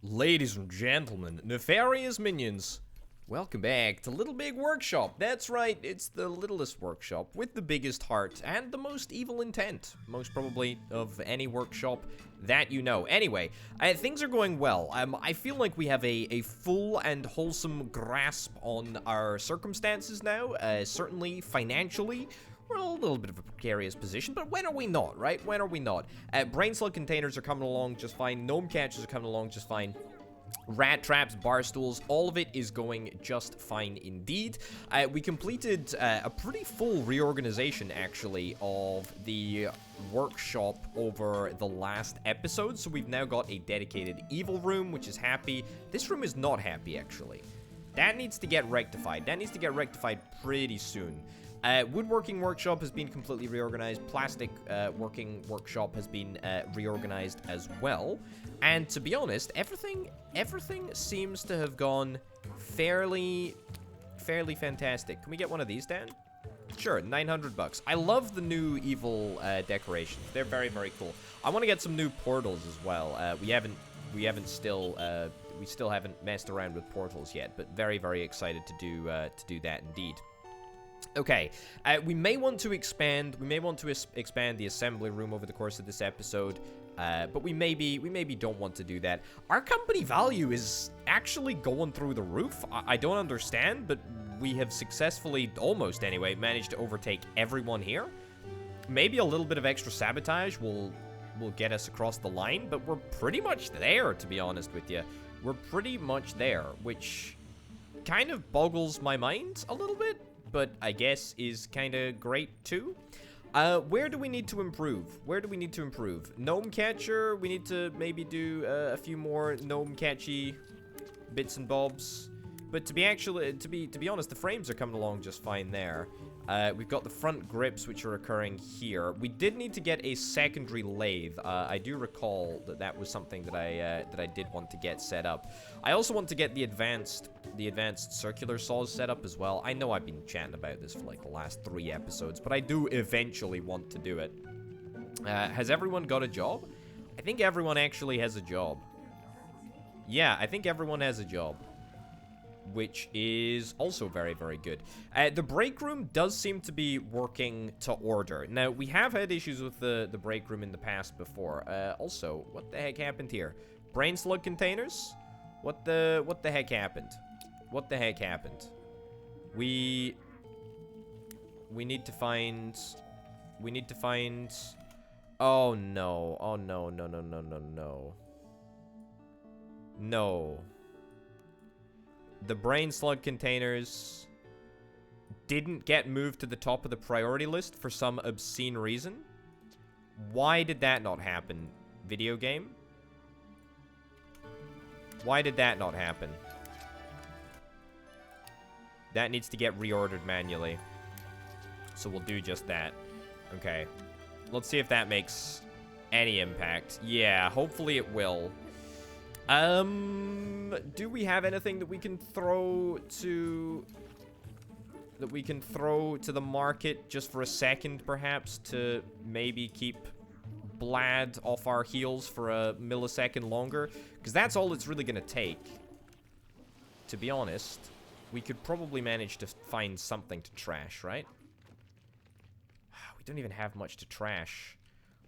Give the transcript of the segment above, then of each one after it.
Ladies and gentlemen, nefarious minions, welcome back to Little Big Workshop. That's right, it's the littlest workshop with the biggest heart and the most evil intent, most probably of any workshop that you know. Anyway, things are going well. I feel like we have a full and wholesome grasp on our circumstances now, certainly financially. We're in a little bit of a precarious position, but when are we not, right? When are we not? Brain slug containers are coming along just fine. Gnome catchers are coming along just fine. Rat traps, bar stools, all of it is going just fine indeed. We completed a pretty full reorganization, actually, of the workshop over the last episode. So we've now got a dedicated evil room, which is happy. This room is not happy, actually. That needs to get rectified. That needs to get rectified pretty soon. Woodworking workshop has been completely reorganized. Plastic working workshop has been reorganized as well. And to be honest, everything seems to have gone fairly fantastic. Can we get one of these, Dan? Sure, 900 bucks. I love the new evil decorations. They're very, very cool. I want to get some new portals as well. We still haven't messed around with portals yet, but very, very excited to do that indeed. Okay, we may want to expand. We may want to expand the assembly room over the course of this episode, but we maybe don't want to do that. Our company value is actually going through the roof. I don't understand, but we have successfully, almost anyway, managed to overtake everyone here. Maybe a little bit of extra sabotage will get us across the line, but we're pretty much there, to be honest with you. We're pretty much there, which kind of boggles my mind a little bit, but I guess is kind of great too. Where do we need to improve? Where do we need to improve? Gnome catcher, we need to maybe do a few more gnome catchy bits and bobs. But to be honest, the frames are coming along just fine there. We've got the front grips, which are occurring here. We did need to get a secondary lathe. I do recall that was something that I did want to get set up. I also want to get the advanced circular saws set up as well. I know I've been chatting about this for like the last 3 episodes, but I do eventually want to do it. Has everyone got a job? I think everyone actually has a job. Yeah, I think everyone has a job, which is also very, very good. The break room does seem to be working to order. Now, we have had issues with the break room in the past before. Also, what the heck happened here? Brain slug containers? What the heck happened? What the heck happened? We need to find... Oh, no. Oh, no, no, no, no, no, no. No. The brain slug containers didn't get moved to the top of the priority list for some obscene reason. Why did that not happen, video game? Why did that not happen? That needs to get reordered manually. So we'll do just that. Okay. Let's see if that makes any impact. Yeah, hopefully it will. Do we have anything that we can throw to... the market just for a second, perhaps, to maybe keep Bladh off our heels for a millisecond longer? Because that's all it's really going to take. To be honest, we could probably manage to find something to trash, right? We don't even have much to trash.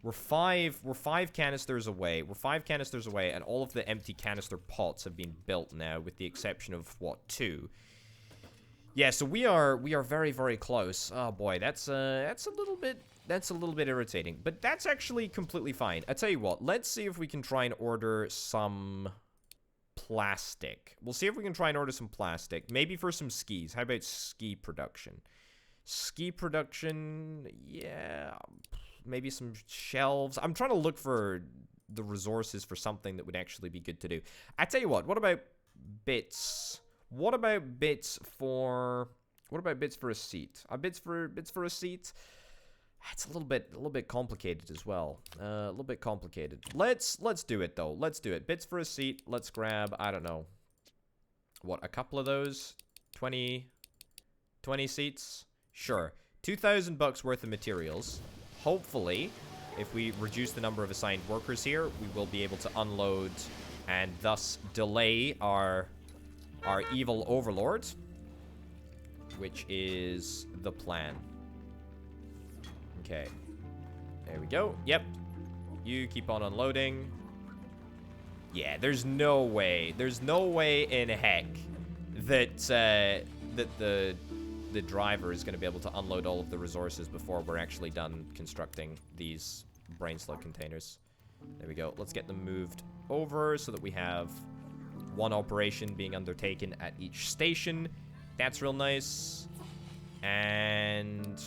We're five canisters away. We're 5 canisters away, and all of the empty canister pots have been built now, with the exception of, what, 2? Yeah, so we are very, very close. Oh boy, that's a little bit irritating, but that's actually completely fine. I tell you what, let's see if we can try and order some plastic. We'll see if we can try and order some plastic, maybe for some skis. How about ski production? Ski production, yeah. Maybe some shelves. I'm trying to look for the resources for something that would actually be good to do. I tell you what about bits? What about bits for a seat? Bits for a seat? It's a little bit complicated as well. A little bit complicated. Let's do it though. Let's do it. Bits for a seat. Let's grab, I don't know. What, a couple of those? 20 seats? Sure. 2,000 bucks worth of materials. Hopefully, if we reduce the number of assigned workers here, we will be able to unload and thus delay our evil overlord, which is the plan. Okay. There we go. Yep. You keep on unloading. Yeah, there's no way in heck that the driver is going to be able to unload all of the resources before we're actually done constructing these brain slug containers. There we go. Let's get them moved over so that we have one operation being undertaken at each station. That's real nice. And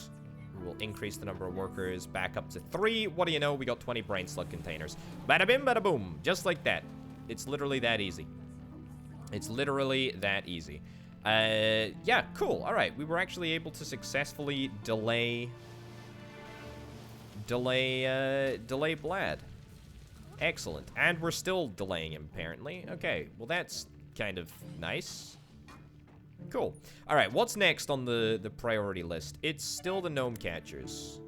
we will increase the number of workers back up to 3. What do you know? We got 20 brain slug containers. Bada bim, bada boom. Just like that. It's literally that easy. It's literally that easy. Yeah, cool. All right. We were actually able to successfully delay Bladh. Excellent. And we're still delaying him, apparently. Okay. Well, that's kind of nice. Cool. All right, what's next on the priority list? It's still the gnome catchers.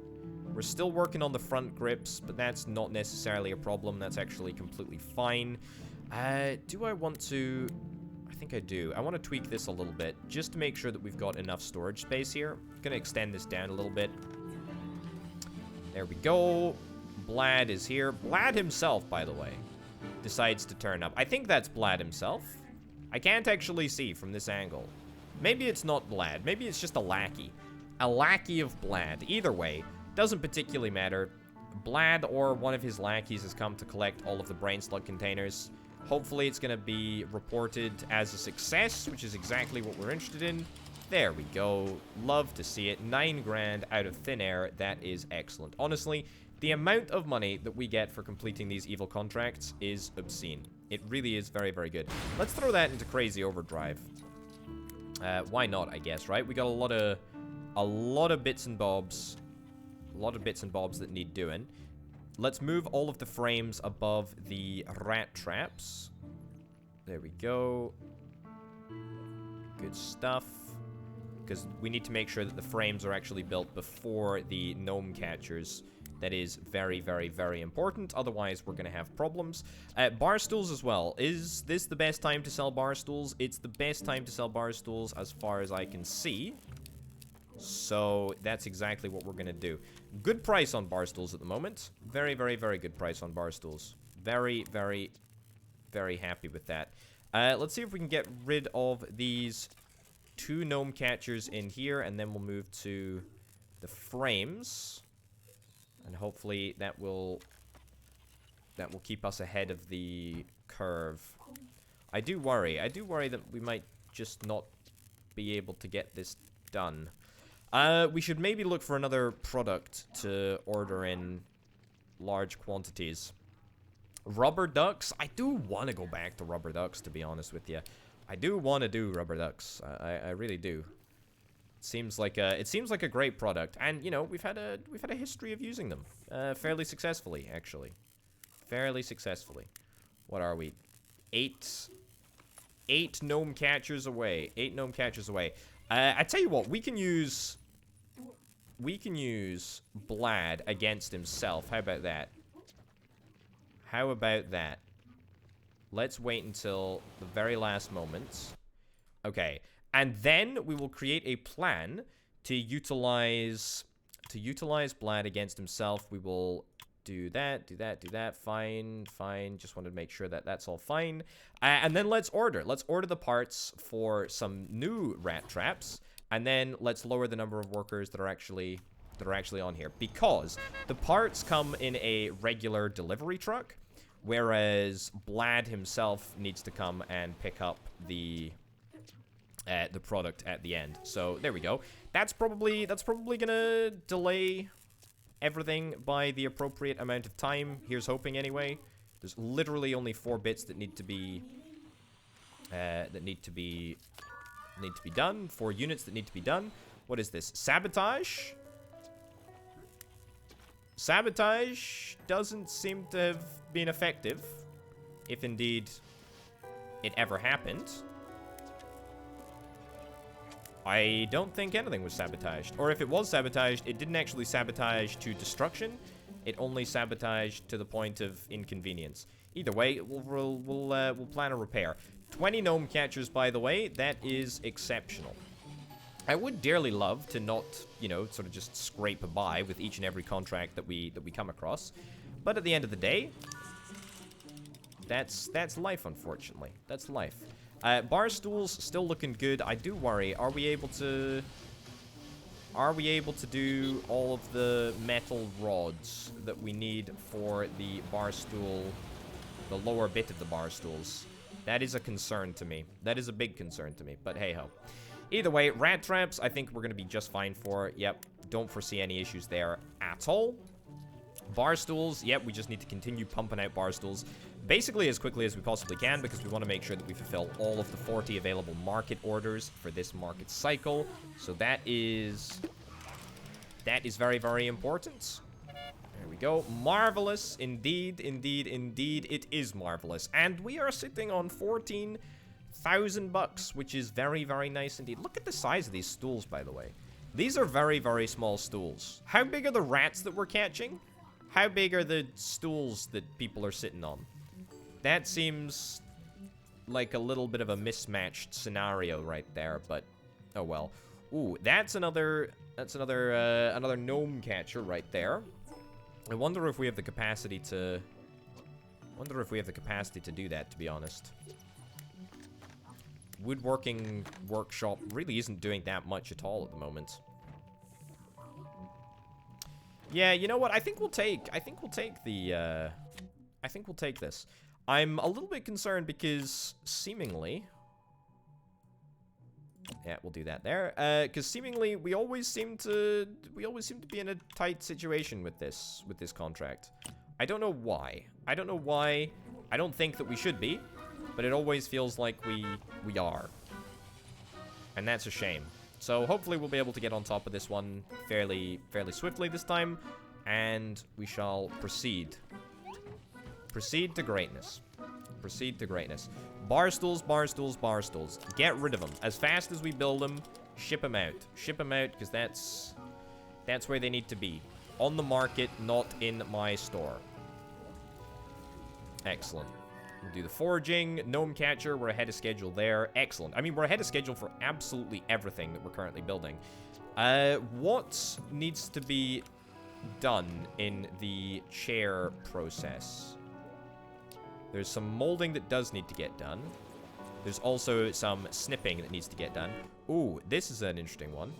We're still working on the front grips, but that's not necessarily a problem. That's actually completely fine. Do I want to... I think I do. I want to tweak this a little bit, just to make sure that we've got enough storage space here. I'm going to extend this down a little bit. There we go. Bladh is here. Bladh himself, by the way, decides to turn up. I think that's Bladh himself. I can't actually see from this angle. Maybe it's not Bladh. Maybe it's just a lackey. A lackey of Bladh. Either way, doesn't particularly matter. Bladh or one of his lackeys has come to collect all of the brain slug containers. Hopefully it's going to be reported as a success, which is exactly what we're interested in. There we go. Love to see it. 9 grand out of thin air. That is excellent. Honestly, the amount of money that we get for completing these evil contracts is obscene. It really is very, very good. Let's throw that into crazy overdrive. Why not, I guess, right? We got a lot of bits and bobs. A lot of bits and bobs that need doing. Let's move all of the frames above the rat traps. There we go. Good stuff. Because we need to make sure that the frames are actually built before the gnome catchers. That is very, very, very important. Otherwise, we're going to have problems. Bar stools as well. Is this the best time to sell bar stools? It's the best time to sell bar stools as far as I can see. So that's exactly what we're going to do. Good price on bar stools at the moment. Very, very, very good price on bar stools. Very, very, very happy with that. Let's see if we can get rid of these 2 gnome catchers in here, and then we'll move to the frames. And hopefully that will keep us ahead of the curve. I do worry that we might just not be able to get this done. We should maybe look for another product to order in large quantities. Rubber ducks? I do want to go back to rubber ducks, to be honest with you. I do want to do rubber ducks. I really do. It seems like a great product, and you know we've had a history of using them fairly successfully, actually. Fairly successfully. What are we? 8 gnome catchers away. 8 gnome catchers away. I tell you what, we can use Bladh against himself. How about that? How about that? Let's wait until the very last moment. Okay. And then we will create a plan to utilize Bladh against himself. We will do that. Fine. Just wanted to make sure that that's all fine. And then let's order the parts for some new rat traps. And then let's lower the number of workers that are actually on here, because the parts come in a regular delivery truck, whereas Bladh himself needs to come and pick up the product at the end. So there we go. That's probably gonna delay everything by the appropriate amount of time. Here's hoping, anyway. There's literally only 4 bits that need to be done. 4 units that need to be done. What is this? Sabotage? Sabotage doesn't seem to have been effective, if indeed it ever happened. I don't think anything was sabotaged. Or if it was sabotaged, it didn't actually sabotage to destruction. It only sabotaged to the point of inconvenience. Either way, we'll plan a repair. 20 gnome catchers, by the way. That is exceptional. I would dearly love to not, you know, sort of just scrape by with each and every contract that we come across. But at the end of the day, that's life, unfortunately. That's life. Bar stools still looking good. I do worry. Are we able to do all of the metal rods that we need for the bar stool, the lower bit of the bar stools? That is a concern to me. That is a big concern to me. But hey ho. Either way, rat traps, I think we're going to be just fine for. Yep, don't foresee any issues there at all. Bar stools, yep, we just need to continue pumping out bar stools basically as quickly as we possibly can, because we want to make sure that we fulfill all of the 40 available market orders for this market cycle. So that is very, very important. There we go. Marvelous. Indeed, indeed, indeed. It is marvelous. And we are sitting on 14,000 bucks, which is very, very nice indeed. Look at the size of these stools, by the way. These are very, very small stools. How big are the rats that we're catching? How big are the stools that people are sitting on? That seems like a little bit of a mismatched scenario right there, but oh well. Ooh, that's another gnome catcher right there. I wonder if we have the capacity to do that, to be honest. Woodworking workshop really isn't doing that much at all at the moment. Yeah, you know what? I think we'll take this. I'm a little bit concerned because seemingly, yeah, we'll do that there. Because seemingly we always seem to be in a tight situation with this contract. I don't know why. I don't think that we should be, but it always feels like we are, and that's a shame. So hopefully we'll be able to get on top of this one fairly swiftly this time, and we shall proceed. Proceed to greatness. Proceed to greatness. Bar stools, bar stools, bar stools. Get rid of them. As fast as we build them, ship them out. Ship them out, because that's where they need to be. On the market, not in my store. Excellent. We'll do the foraging. Gnome catcher, we're ahead of schedule there. Excellent. I mean, we're ahead of schedule for absolutely everything that we're currently building. What needs to be done in the chair process? There's some molding that does need to get done. There's also some snipping that needs to get done. Ooh, this is an interesting one.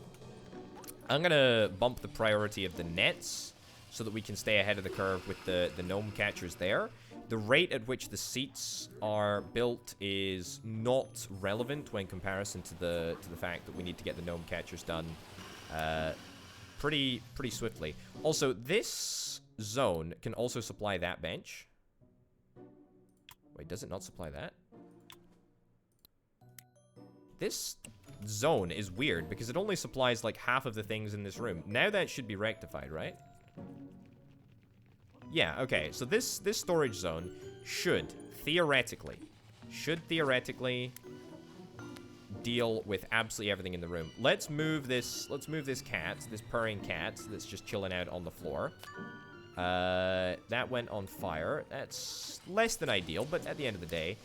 I'm gonna bump the priority of the nets so that we can stay ahead of the curve with the gnome catchers there. The rate at which the seats are built is not relevant when comparison to the fact that we need to get the gnome catchers done pretty swiftly. Also, this zone can also supply that bench. Wait, does it not supply that? This zone is weird because it only supplies like half of the things in this room. Now that should be rectified, right? Yeah, okay. So this storage zone should theoretically deal with absolutely everything in the room. Let's move this cat, this purring cat that's just chilling out on the floor. That went on fire. That's less than ideal, but at the end of the day,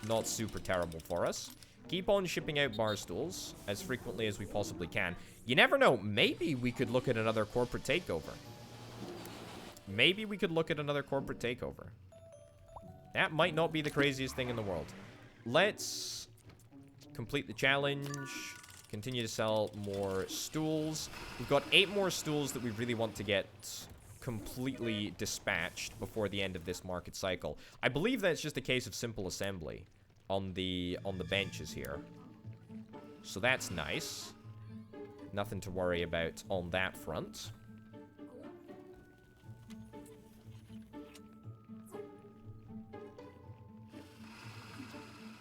not super terrible for us. Keep on shipping out bar stools as frequently as we possibly can. You never know. Maybe we could look at another corporate takeover. Maybe we could look at another corporate takeover. That might not be the craziest thing in the world. Let's complete the challenge. Continue to sell more stools. We've got 8 more stools that we really want to get completely dispatched before the end of this market cycle. I believe that's just a case of simple assembly on the benches here. So that's nice. Nothing to worry about on that front.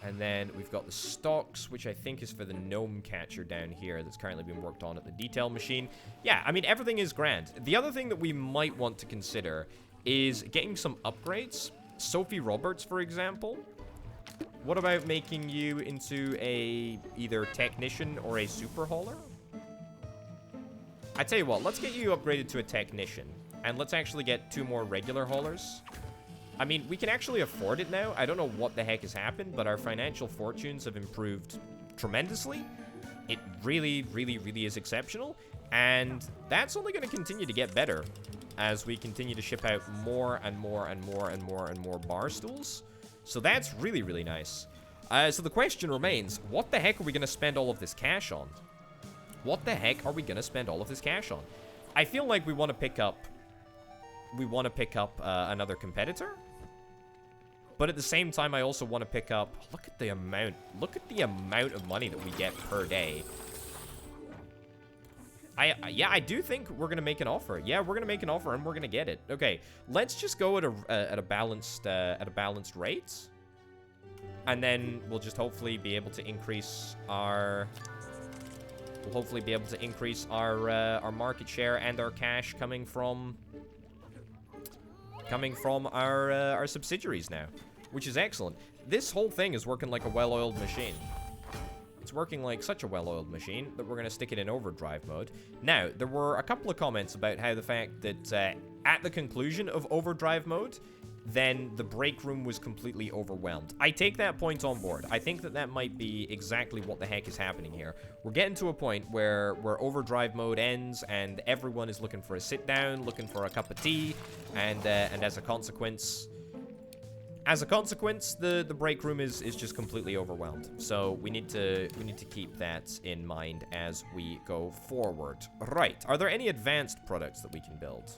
And then we've got the stocks, which I think is for the gnome catcher down here that's currently being worked on at the detail machine. Yeah, I mean, everything is grand. The other thing that we might want to consider is getting some upgrades. Sophie Roberts, for example. What about making you into a either technician or a super hauler? I tell you what, let's get you upgraded to a technician. And let's actually get 2 more regular haulers. I mean, we can actually afford it now. I don't know what the heck has happened, but our financial fortunes have improved tremendously. It really, really, really is exceptional. And that's only going to continue to get better as we continue to ship out more and more and more and more and more bar stools. So that's really, really nice. So the question remains, what the heck are we going to spend all of this cash on? What the heck are we going to spend all of this cash on? I feel like we want to pick up... another competitor. But at the same time, I also want to pick up... Look at the amount of money that we get per day. Yeah, I do think we're going to make an offer. Yeah, we're going to make an offer and we're going to get it. Okay, let's just go at a balanced rate. And then we'll just hopefully be able to increase our... We'll hopefully be able to increase our market share and our cash coming from our subsidiaries now, which is excellent. This whole thing is working like a well-oiled machine. It's working like such a well-oiled machine that we're going to stick it in overdrive mode. Now, there were a couple of comments about how the fact that at the conclusion of overdrive mode, then the break room was completely overwhelmed. I take that point on board. I think that might be exactly what the heck is happening here. We're getting to a point where overdrive mode ends and everyone is looking for a sit down, looking for a cup of tea, and as a consequence, the break room is just completely overwhelmed. So we need to keep that in mind as we go forward. Right. Are there any advanced products that we can build?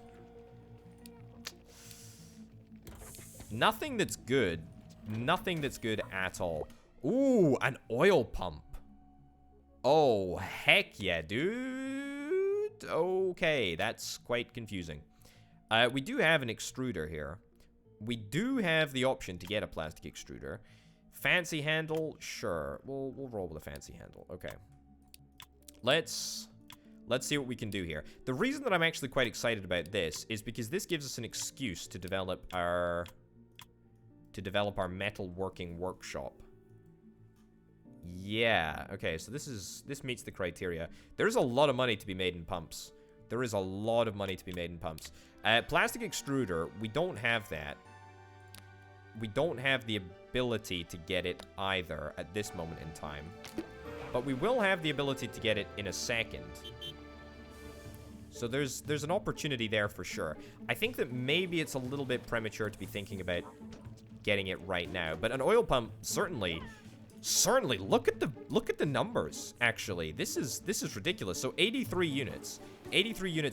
Nothing that's good. Nothing that's good at all. Ooh, an oil pump. Oh, heck yeah, dude. Okay, that's quite confusing. We do have an extruder here. We do have the option to get a plastic extruder. Fancy handle, sure. We'll roll with a fancy handle. Okay. Let's see what we can do here. The reason that I'm actually quite excited about this is because this gives us an excuse to develop our metal working workshop. Yeah, okay, so this meets the criteria. There's a lot of money to be made in pumps. There is a lot of money to be made in pumps. Plastic extruder, we don't have that. We don't have the ability to get it either at this moment in time. But we will have the ability to get it in a second. So there's an opportunity there for sure. I think that maybe it's a little bit premature to be thinking about getting it right now, but an oil pump certainly look at the numbers. Actually, this is ridiculous. So 83 units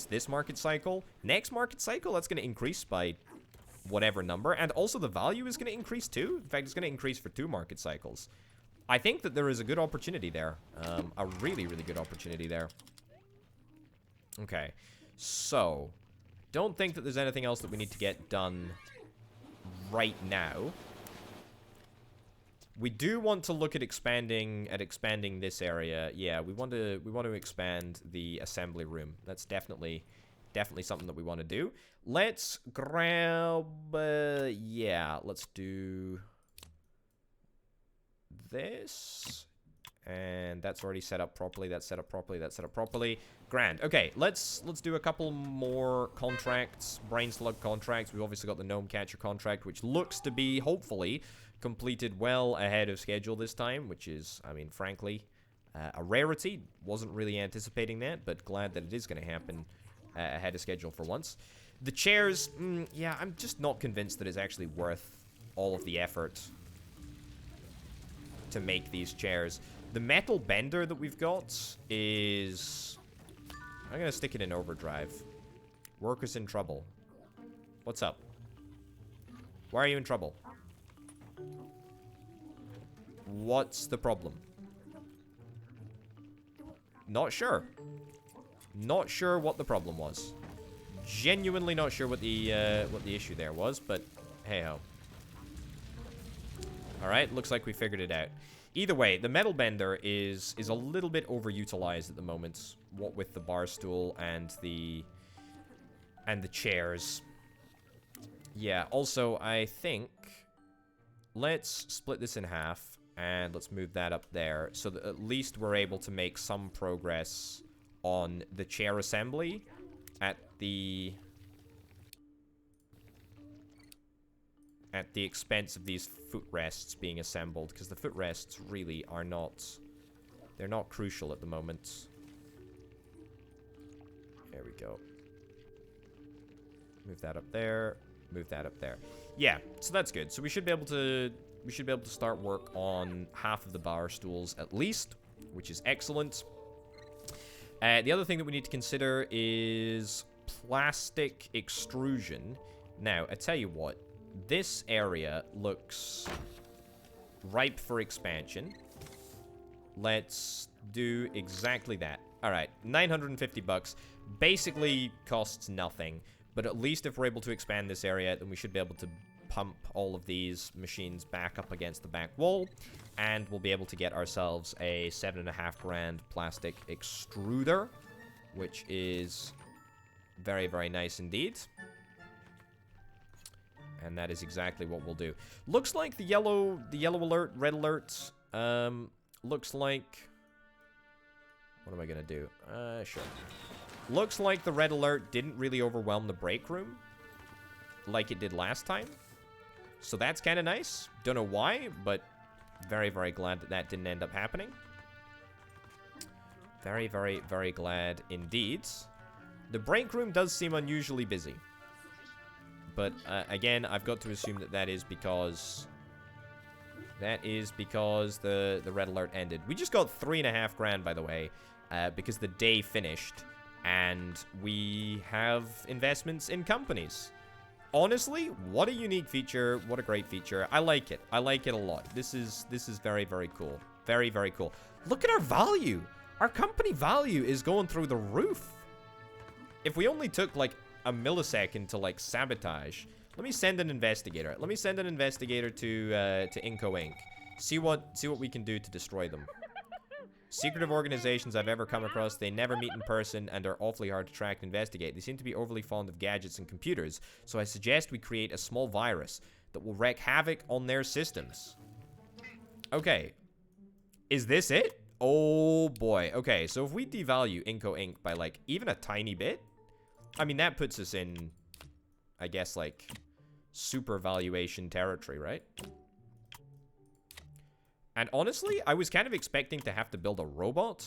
this market cycle. Next market cycle, that's going to increase by whatever number, and also the value is going to increase too. In fact, it's going to increase for 2 market cycles. I think that there is a good opportunity there, a really, really good opportunity there. Okay, so don't think that there's anything else that we need to get done right now. We do want to look at expanding this area. Yeah, we want to expand the assembly room. That's definitely something that we want to do. Let's grab yeah, let's do this. And that's already set up properly. That's set up properly. That's set up properly. Grand. Okay, let's do a couple more contracts. Brain slug contracts. We've obviously got the gnome catcher contract, which looks to be, hopefully, completed well ahead of schedule this time, which is, I mean, frankly, a rarity. Wasn't really anticipating that, but glad that it is going to happen ahead of schedule for once. The chairs, yeah, I'm just not convinced that it's actually worth all of the effort to make these chairs. The metal bender that we've got is... I'm going to stick it in overdrive. Workers in trouble. What's up? Why are you in trouble? What's the problem? Not sure. Not sure what the problem was. Genuinely not sure what the issue there was, but hey-ho. Alright, looks like we figured it out. Either way, the metal bender is a little bit overutilized at the moment, what with the bar stool and the chairs. Yeah, also, I think let's split this in half and let's move that up there so that at least we're able to make some progress on the chair assembly at the at the expense of these footrests being assembled, because the footrests really are not... They're not crucial at the moment. There we go. Move that up there. Move that up there. Yeah, so that's good. So we should be able to start work on half of the bar stools at least, which is excellent. The other thing that we need to consider is plastic extrusion. Now, I tell you what, this area looks ripe for expansion. Let's do exactly that. All right, 950 bucks. Basically costs nothing, but at least if we're able to expand this area, then we should be able to pump all of these machines back up against the back wall, and we'll be able to get ourselves a 7.5 grand plastic extruder, which is very, very nice indeed. And that is exactly what we'll do. Looks like the yellow alert, red alert, looks like... What am I gonna do? Sure. Looks like the red alert didn't really overwhelm the break room like it did last time. So that's kind of nice. Don't know why, but very, very glad that that didn't end up happening. Very, very, very glad indeed. The break room does seem unusually busy. But, again, I've got to assume that that is because... the red alert ended. We just got 3.5 grand, by the way, because the day finished. And we have investments in companies. Honestly, what a unique feature. What a great feature. I like it. I like it a lot. This is very, very cool. Very, very cool. Look at our value. Our company value is going through the roof. If we only took, like, a millisecond to, like, sabotage. Let me send an investigator. Let me send an investigator to Inco Inc. See what we can do to destroy them. Secretive organizations I've ever come across, they never meet in person and are awfully hard to track and investigate. They seem to be overly fond of gadgets and computers, so I suggest we create a small virus that will wreak havoc on their systems. Okay. Is this it? Oh boy. Okay, so if we devalue Inco Inc. by, like, even a tiny bit, I mean, that puts us in, I guess, like, super valuation territory, right? And honestly, I was kind of expecting to have to build a robot,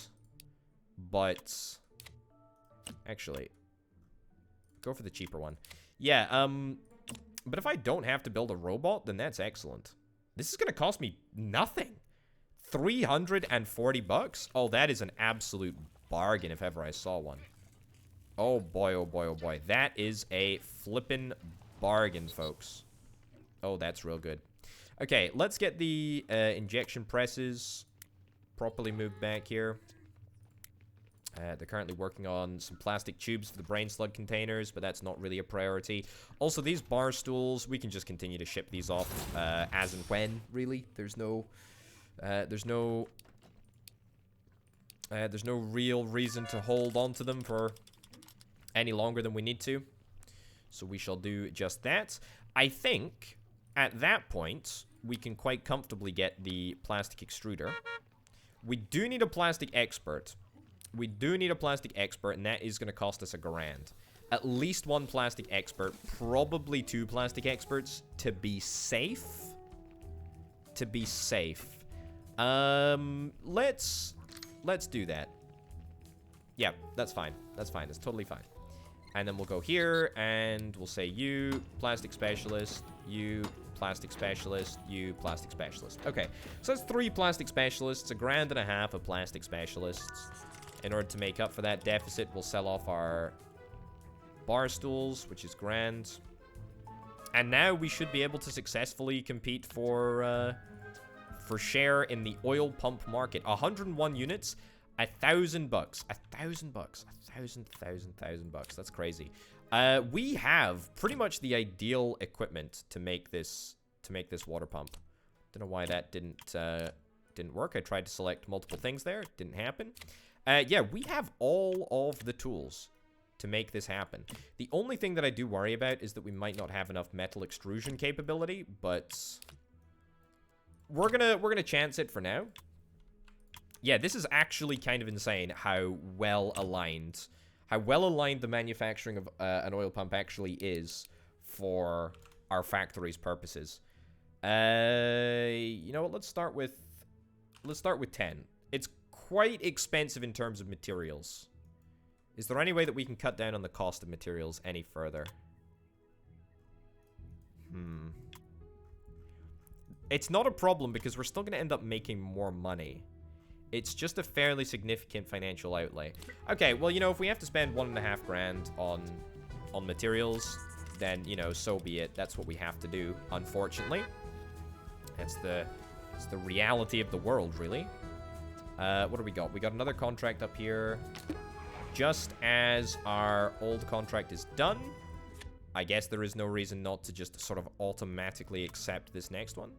but actually, go for the cheaper one. Yeah, but if I don't have to build a robot, then that's excellent. This is going to cost me nothing. 340 bucks? Oh, that is an absolute bargain if ever I saw one. Oh boy, oh boy, oh boy. That is a flippin' bargain, folks. Oh, that's real good. Okay, let's get the injection presses properly moved back here. They're currently working on some plastic tubes for the brain slug containers, but that's not really a priority. Also, these bar stools, we can just continue to ship these off as and when, really. There's no real reason to hold on to them for any longer than we need to. So we shall do just that. I think... at that point, we can quite comfortably get the plastic extruder. We do need a plastic expert. We do need a plastic expert, and that is going to cost us $1 grand. At least one plastic expert, probably 2 plastic experts, to be safe. To be safe. Let's do that. Yeah, that's fine. That's fine. That's totally fine. And then we'll go here, and we'll say you, plastic specialist, you, plastic specialist, you, plastic specialist. Okay, so that's 3 plastic specialists, $1.5 grand of plastic specialists. In order to make up for that deficit, we'll sell off our bar stools, which is grand. And now we should be able to successfully compete for share in the oil pump market. 101 units, $1,000 bucks. $1,000 bucks. $1,000 bucks. That's crazy. We have pretty much the ideal equipment to make this water pump. Don't know why that didn't work. I tried to select multiple things there. Didn't happen. Yeah, we have all of the tools to make this happen. The only thing that I do worry about is that we might not have enough metal extrusion capability, but we're gonna chance it for now. Yeah, this is actually kind of insane how well aligned the manufacturing of an oil pump actually is for our factory's purposes. You know what? Let's start with 10. It's quite expensive in terms of materials. Is there any way that we can cut down on the cost of materials any further? It's not a problem because we're still going to end up making more money. It's just a fairly significant financial outlay. Okay, well, you know, if we have to spend 1.5 grand on materials, then, you know, so be it. That's what we have to do, unfortunately. It's the reality of the world, really. What do we got? We got another contract up here. Just as our old contract is done, I guess there is no reason not to just sort of automatically accept this next one.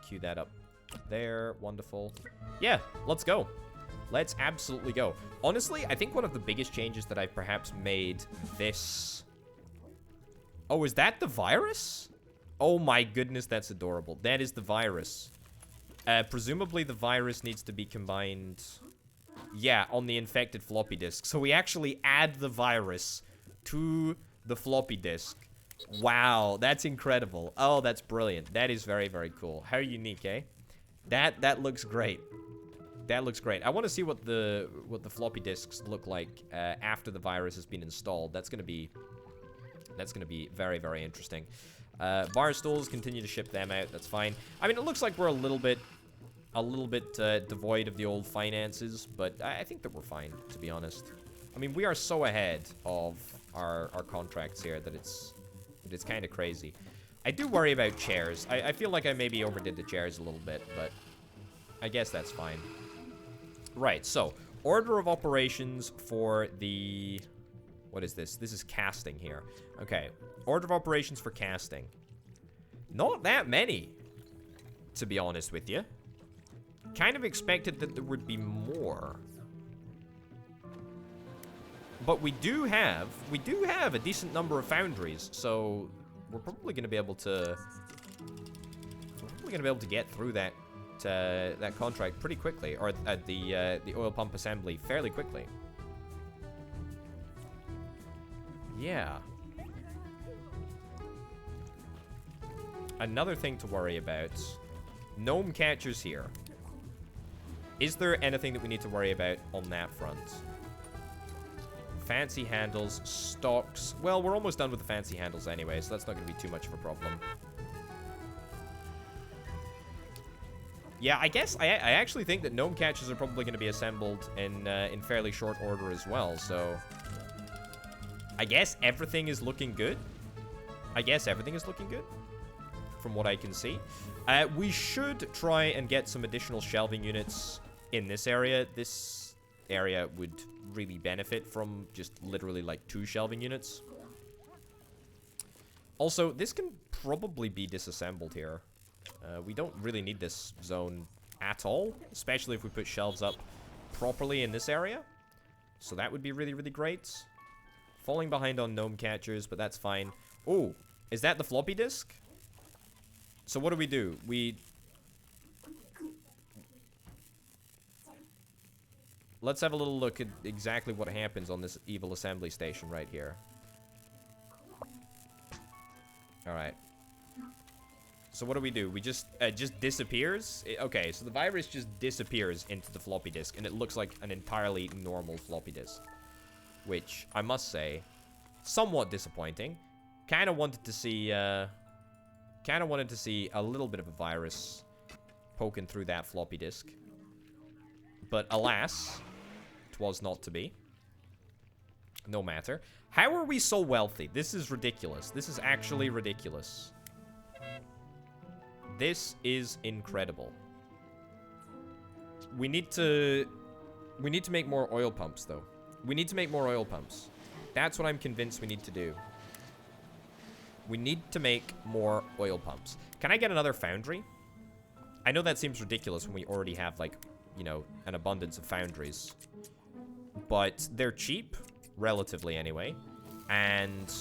Cue that up there. Wonderful. Yeah, let's go. Let's absolutely go. Honestly, I think one of the biggest changes that I've perhaps made this... Oh, is that the virus? Oh my goodness, that's adorable. That is the virus. Presumably the virus needs to be combined... Yeah, on the infected floppy disk. So we actually add the virus to the floppy disk. Wow, that's incredible. Oh, that's brilliant. That is very, very cool. How unique, eh? That looks great. That looks great. I want to see what the floppy disks look like after the virus has been installed. That's gonna be very, very interesting. Bar stools, continue to ship them out. That's fine. I mean, it looks like we're a little bit devoid of the old finances, but I think that we're fine, to be honest. I mean, we are so ahead of our contracts here that it's kind of crazy. I do worry about chairs. I feel like I maybe overdid the chairs a little bit, but I guess that's fine. Right, so order of operations for the... What is this? This is casting here. Okay, order of operations for casting. Not that many, to be honest with you. Kind of expected that there would be more. But we do have a decent number of foundries, so we're probably going to be able to get through that contract pretty quickly, or the oil pump assembly fairly quickly. Yeah. Another thing to worry about. Gnome catchers here. Is there anything that we need to worry about on that front? Fancy handles, stocks. Well, we're almost done with the fancy handles anyway, so that's not going to be too much of a problem. Yeah, I guess I actually think that gnome catchers are probably going to be assembled in fairly short order as well, so... I guess everything is looking good. From what I can see. We should try and get some additional shelving units in this area. This area would really benefit from just literally like 2 shelving units. Also, this can probably be disassembled here. We don't really need this zone at all, especially if we put shelves up properly in this area. So that would be really, really great. Falling behind on gnome catchers, but that's fine. Oh, is that the floppy disk? So what do? Let's have a little look at exactly what happens on this evil assembly station right here. Alright. So what do? We just disappears? Okay, so the virus just disappears into the floppy disk, and it looks like an entirely normal floppy disk. Which, I must say, somewhat disappointing. Kind of wanted to see a little bit of a virus poking through that floppy disk. But alas, 'twas not to be. No matter. How are we so wealthy? This is ridiculous. This is actually ridiculous. This is incredible. We need to make more oil pumps, though. We need to make more oil pumps. That's what I'm convinced we need to do. We need to make more oil pumps. Can I get another foundry? I know that seems ridiculous when we already have, like, you know, an abundance of foundries. But they're cheap, relatively anyway. And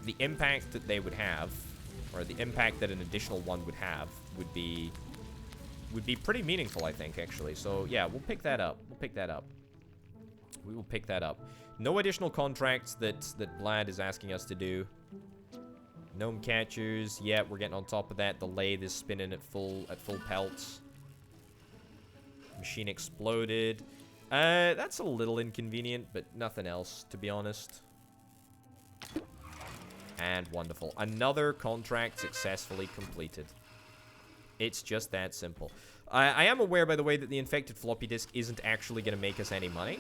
the impact that they would have, or the impact that an additional one would have, would be pretty meaningful, I think, actually. So, yeah, we'll pick that up. We will pick that up. No additional contracts that Bladh is asking us to do. Gnome catchers. Yeah, we're getting on top of that. The lathe is spinning at full pelts. Machine exploded. That's a little inconvenient, but nothing else, to be honest. And wonderful. Another contract successfully completed. It's just that simple. I am aware, by the way, that the infected floppy disk isn't actually going to make us any money.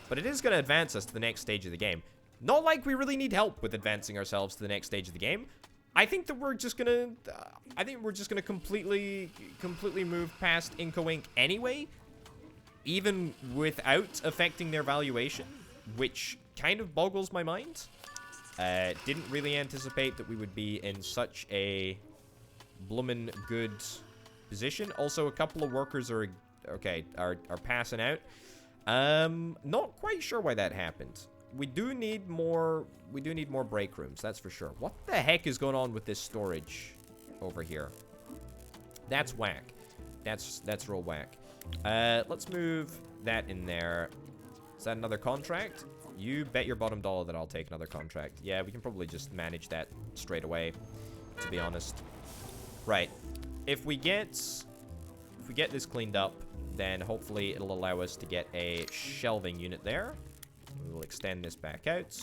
But it is going to advance us to the next stage of the game. Not like we really need help with advancing ourselves to the next stage of the game. I think that we're just going to... completely move past Inco Inc. anyway. Even without affecting their valuation. Which kind of boggles my mind. Didn't really anticipate that we would be in such a bloomin' good position. Also, a couple of workers are passing out. Not quite sure why that happened. We do need more break rooms, that's for sure. What the heck is going on with this storage over here? That's whack. That's real whack. Let's move that in there. Is that another contract? You bet your bottom dollar that I'll take another contract. Yeah, we can probably just manage that straight away, to be honest. Right. If we get this cleaned up, then hopefully it'll allow us to get a shelving unit there. We will extend this back out.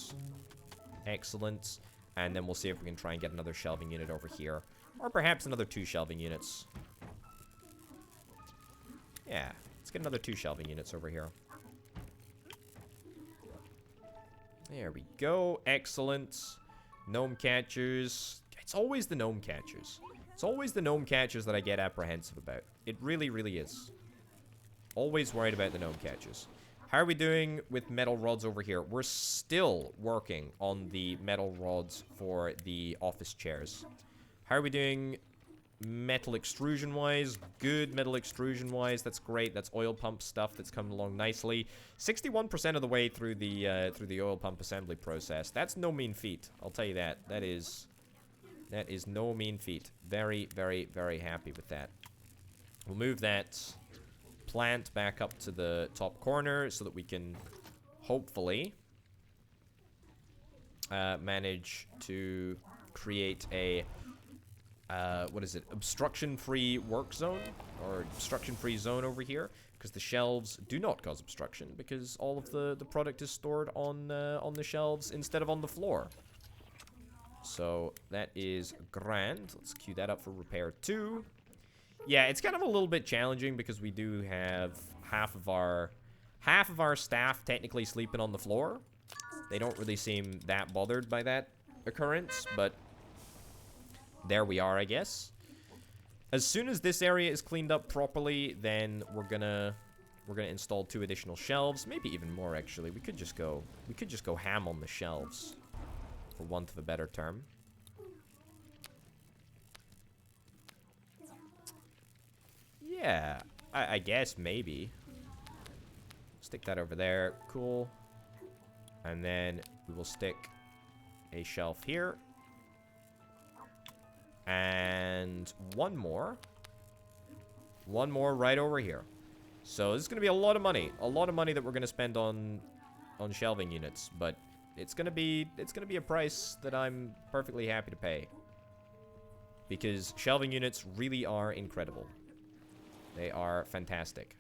Excellent. And then we'll see if we can try and get another shelving unit over here. Or perhaps another 2 shelving units. Yeah, let's get another 2 shelving units over here. There we go. Excellent. Gnome catchers. It's always the gnome catchers. It's always the gnome catchers that I get apprehensive about. It really, really is. Always worried about the gnome catchers. How are we doing with metal rods over here? We're still working on the metal rods for the office chairs. How are we doing metal extrusion-wise? Good metal extrusion-wise. That's great. That's oil pump stuff that's coming along nicely. 61% of the way through the oil pump assembly process. That's no mean feat. I'll tell you that. That is no mean feat. Very, very, very happy with that. We'll move that plant back up to the top corner so that we can hopefully manage to create a what is it? Obstruction-free work zone or obstruction-free zone over here, because the shelves do not cause obstruction because all of the product is stored on the shelves instead of on the floor. So that is grand. Let's queue that up for repair 2. Yeah, it's kind of a little bit challenging because we do have half of our staff technically sleeping on the floor. They don't really seem that bothered by that occurrence, but there we are, I guess. As soon as this area is cleaned up properly, then we're gonna install 2 additional shelves, maybe even more actually. We could just go ham on the shelves, for want of a better term. Yeah, I guess maybe. Stick that over there. Cool. And then we will stick a shelf here. And one more. One more right over here. So this is going to be a lot of money. A lot of money that we're going to spend on shelving units. But it's going to be a price that I'm perfectly happy to pay. Because shelving units really are incredible. They are fantastic.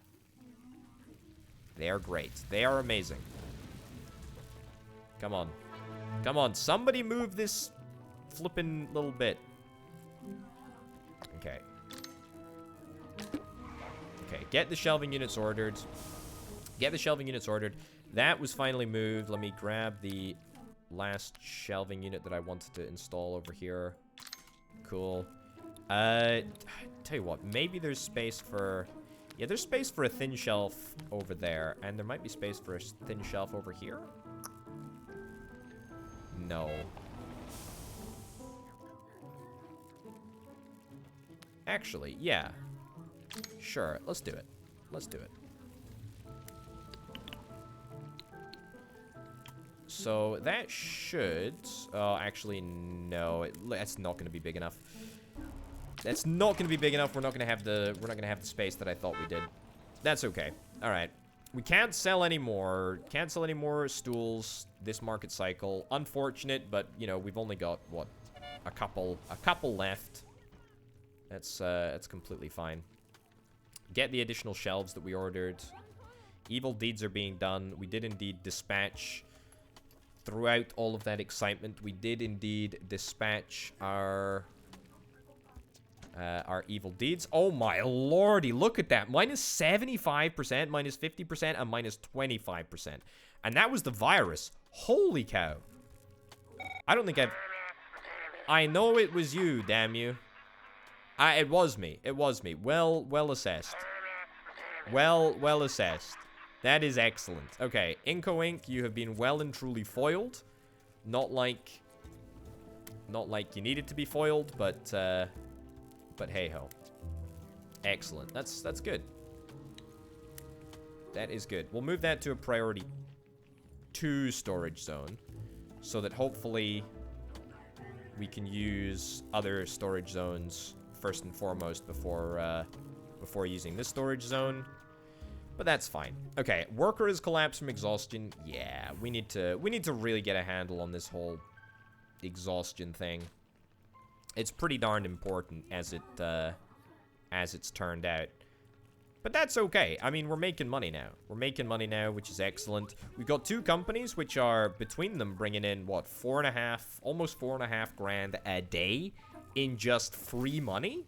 They are great. They are amazing. Come on. Come on. Somebody move this flippin' little bit. Okay. Okay. Get the shelving units ordered. Get the shelving units ordered. That was finally moved. Let me grab the last shelving unit that I wanted to install over here. Cool. Tell you what, maybe there's space for... Yeah, there's space for a thin shelf over there. And there might be space for a thin shelf over here. No. Actually, yeah. Sure, let's do it. Let's do it. So that should... Oh, actually, no. That's not going to be big enough. That's not going to be big enough. We're not going to have the space that I thought we did. That's okay. All right. We can't sell any more. Can't sell any more stools this market cycle. Unfortunate, but, you know, we've only got, what, a couple left. That's completely fine. Get the additional shelves that we ordered. Evil deeds are being done. We did indeed dispatch, throughout all of that excitement, we did indeed dispatch our evil deeds. Oh my lordy, look at that. Minus 75%, minus 50%, and minus 25%. And that was the virus. Holy cow. I don't think I know it was you, damn you. It was me. It was me. Well assessed. Well assessed. That is excellent. Okay, Inco Inc., you have been well and truly foiled. Not like you needed to be foiled, but hey-ho. Excellent. That's good. That is good. We'll move that to a priority 2 storage zone, so that hopefully we can use other storage zones first and foremost before using this storage zone. But that's fine. Okay, worker is collapsed from exhaustion. Yeah, we need to really get a handle on this whole exhaustion thing. It's pretty darn important as it's turned out. But that's okay. I mean, we're making money now. We're making money now, which is excellent. We've got 2 companies which are between them bringing in what, almost 4.5 grand a day in just free money,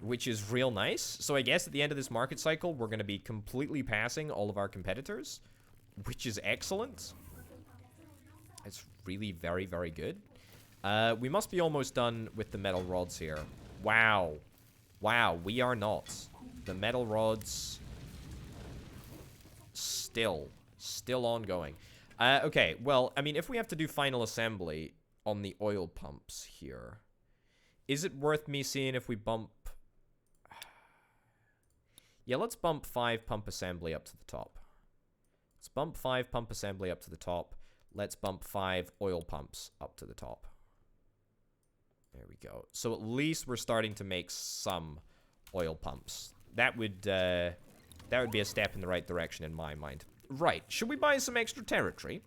which is real nice. So I guess at the end of this market cycle, we're going to be completely passing all of our competitors, which is excellent. It's really very, very good. We must be almost done with the metal rods here. Wow. Wow, we are not. The metal rods still ongoing. Okay, well, I mean, if we have to do final assembly on the oil pumps here, is it worth me seeing if we bump... Yeah, let's bump 5 pump assembly up to the top. Let's bump 5 pump assembly up to the top. Let's bump 5 oil pumps up to the top. There we go. So at least we're starting to make some oil pumps. That would be a step in the right direction in my mind. Right. Should we buy some extra territory?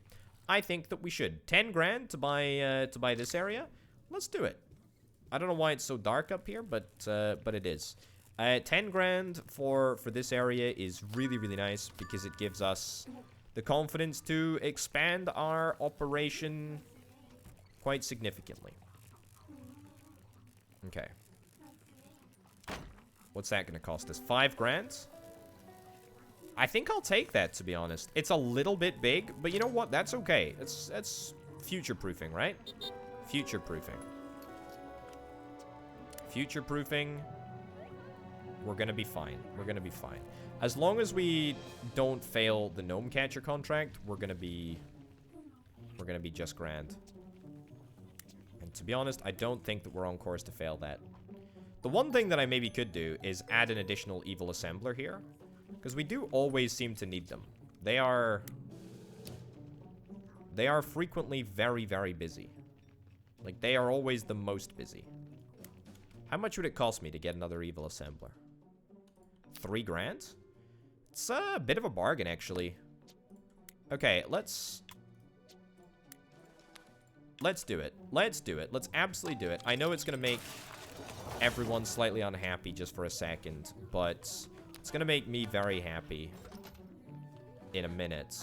I think that we should. 10 grand to buy this area. Let's do it. I don't know why it's so dark up here, but it is. 10 grand for this area is really, really nice because it gives us the confidence to expand our operation quite significantly. Okay. What's that going to cost us? 5 grand? I think I'll take that, to be honest. It's a little bit big, but you know what? That's okay. That's future-proofing, right? Future-proofing. Future-proofing. We're going to be fine. We're going to be fine. As long as we don't fail the gnome catcher contract, we're going to be just grand. And to be honest, I don't think that we're on course to fail that. The one thing that I maybe could do is add an additional evil assembler here, because we do always seem to need them. They are frequently very, very busy. Like, they are always the most busy. How much would it cost me to get another evil assembler? 3 grand? It's a bit of a bargain, actually. Okay, let's do it. Let's do it. Let's absolutely do it. I know it's going to make everyone slightly unhappy just for a second, but it's going to make me very happy in a minute.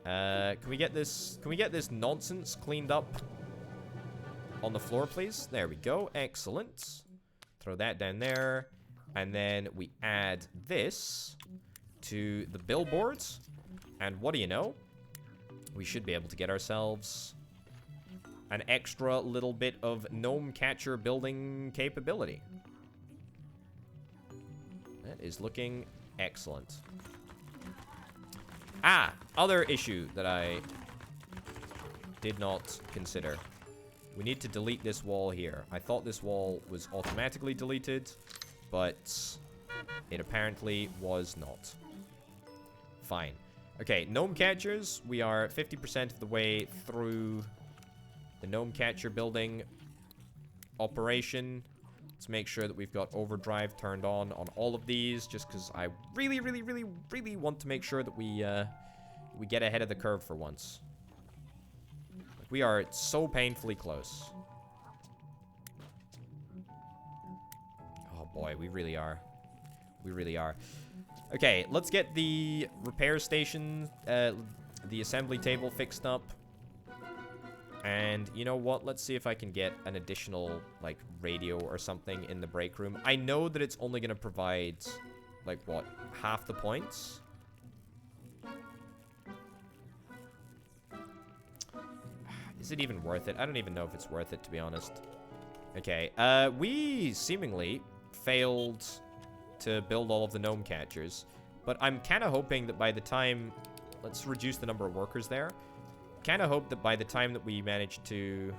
Can we get this nonsense cleaned up on the floor, please? There we go. Excellent. Throw that down there. And then we add this to the billboards. And what do you know? We should be able to get ourselves an extra little bit of gnome catcher building capability. That is looking excellent. Ah, other issue that I did not consider. We need to delete this wall here. I thought this wall was automatically deleted, but it apparently was not. Fine. Okay, gnome catchers. We are 50% of the way through the gnome catcher building operation. Let's make sure that we've got overdrive turned on all of these, just because I really, really, really, really want to make sure that we get ahead of the curve for once. We are so painfully close. Oh boy, we really are. We really are. Okay, let's get the repair station, the assembly table fixed up. And you know what? Let's see if I can get an additional, like, radio or something in the break room. I know that it's only going to provide, like, what? Half the points? Is it even worth it? I don't even know if it's worth it, to be honest. Okay, we seemingly failed to build all of the gnome catchers. But I'm kind of hoping that by the time... Let's reduce the number of workers there. Kind of hope that by the time that we manage to...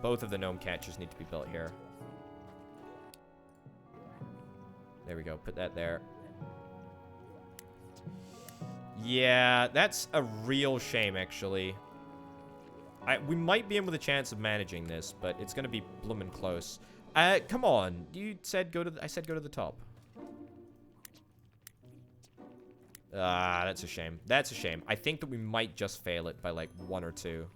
Both of the gnome catchers need to be built here. There we go. Put that there. Yeah, that's a real shame, actually. We might be in with a chance of managing this, but it's going to be bloomin' close. Come on. You said go to the... I said go to the top. Ah, that's a shame. That's a shame. I think that we might just fail it by, like, 1 or 2.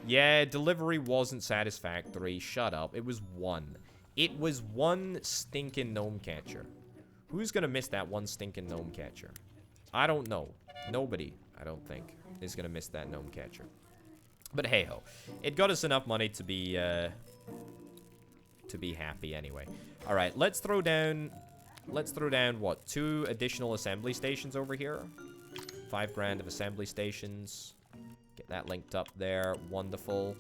Yeah, delivery wasn't satisfactory. Shut up. It was 1. It was 1 stinking gnome catcher. Who's gonna miss that 1 stinking gnome catcher? I don't know. Nobody, I don't think, is gonna miss that gnome catcher. But hey-ho. It got us enough money to be happy anyway. Alright, let's throw down... what, 2 additional assembly stations over here? 5 grand of assembly stations. Get that linked up there. Wonderful.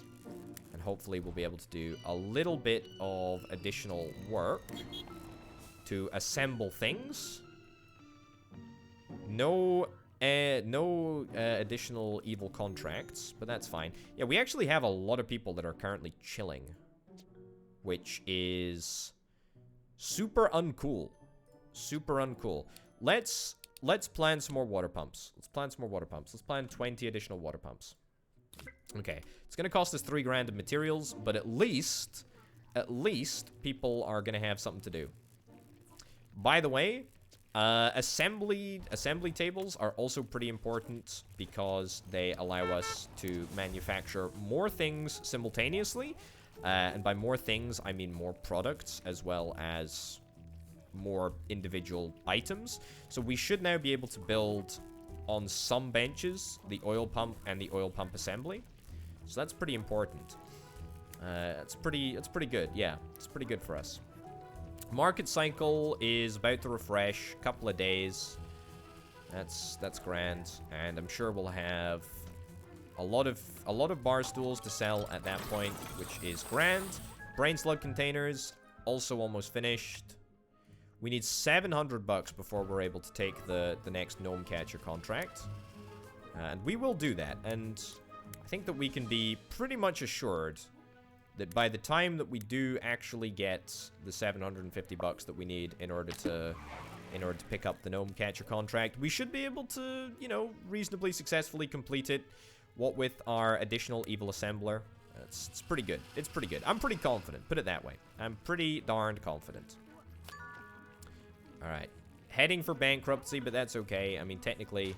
And hopefully we'll be able to do a little bit of additional work to assemble things. No additional evil contracts, but that's fine. Yeah, we actually have a lot of people that are currently chilling, which is super uncool. Super uncool. Let's plan some more water pumps. Let's plan some more water pumps. Let's plan 20 additional water pumps. Okay. It's going to cost us 3 grand of materials, but at least people are going to have something to do. By the way, assembly tables are also pretty important because they allow us to manufacture more things simultaneously. And by more things, I mean more products as well as more individual items. So we should now be able to build on some benches the oil pump and the oil pump assembly. So that's pretty important. It's pretty good. Yeah, it's pretty good for us. Market cycle is about to refresh. Couple of days. That's grand, and I'm sure we'll have a lot of bar stools to sell at that point, which is grand. Brain slug containers also almost finished. We need 700 bucks before we're able to take the next gnome catcher contract. And we will do that. And I think that we can be pretty much assured that by the time that we do actually get the 750 bucks that we need in order to pick up the gnome catcher contract, we should be able to, you know, reasonably successfully complete it. What with our additional evil assembler. It's pretty good. It's pretty good. I'm pretty confident. Put it that way. I'm pretty darned confident. Alright. Heading for bankruptcy, but that's okay. I mean, technically,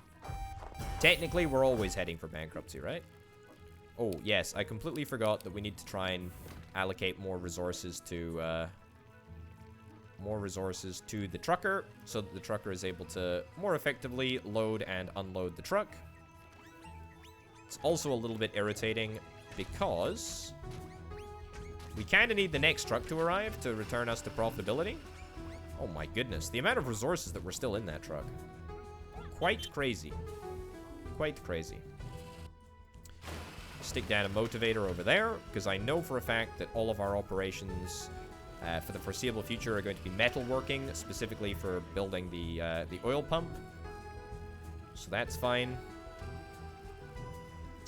we're always heading for bankruptcy, right? Oh, yes. I completely forgot that we need to try and allocate more resources to the trucker, so that the trucker is able to more effectively load and unload the truck. It's also a little bit irritating because we kind of need the next truck to arrive to return us to profitability. Oh my goodness, the amount of resources that were still in that truck. Quite crazy. Quite crazy. Stick down a motivator over there, because I know for a fact that all of our operations for the foreseeable future are going to be metalworking, specifically for building the oil pump. So that's fine.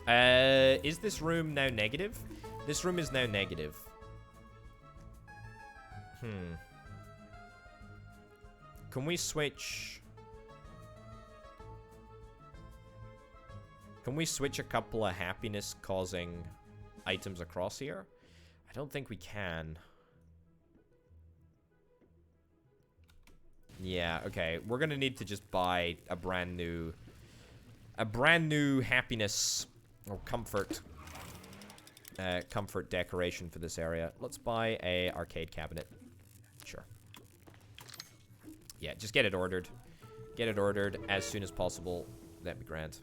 Is this room now negative? This room is now negative. Can we switch... Can we switch a couple of happiness-causing items across here? I don't think we can. Yeah, okay. We're gonna need to just buy a brand new happiness or comfort decoration for this area. Let's buy a arcade cabinet. Sure. Yeah, just get it ordered. Get it ordered as soon as possible. That'd be grand.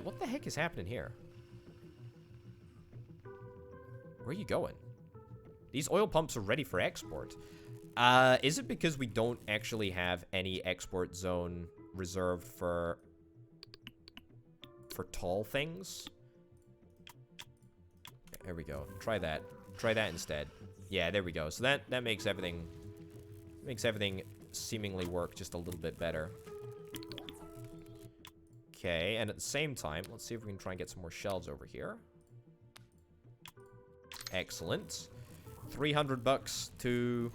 What the heck is happening here? Where are you going? These oil pumps are ready for export. Is it because we don't actually have any export zone reserved for tall things? There we go. Try that. Try that instead. Yeah, there we go. So that makes everything seemingly work just a little bit better. Okay, and at the same time, let's see if we can try and get some more shelves over here. Excellent. 300 bucks to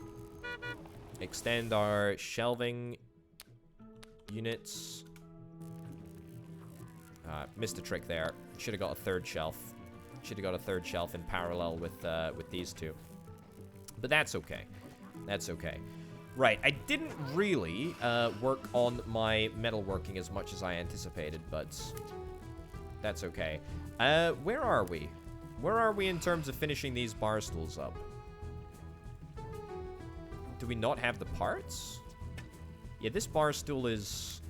extend our shelving units. Missed a trick there. Should have got a third shelf. Should have got a third shelf in parallel with these two. But that's okay. That's okay. Right, I didn't really work on my metalworking as much as I anticipated, but that's okay. Where are we? Where are we in terms of finishing these bar stools up? Do we not have the parts? Yeah, this bar stool is...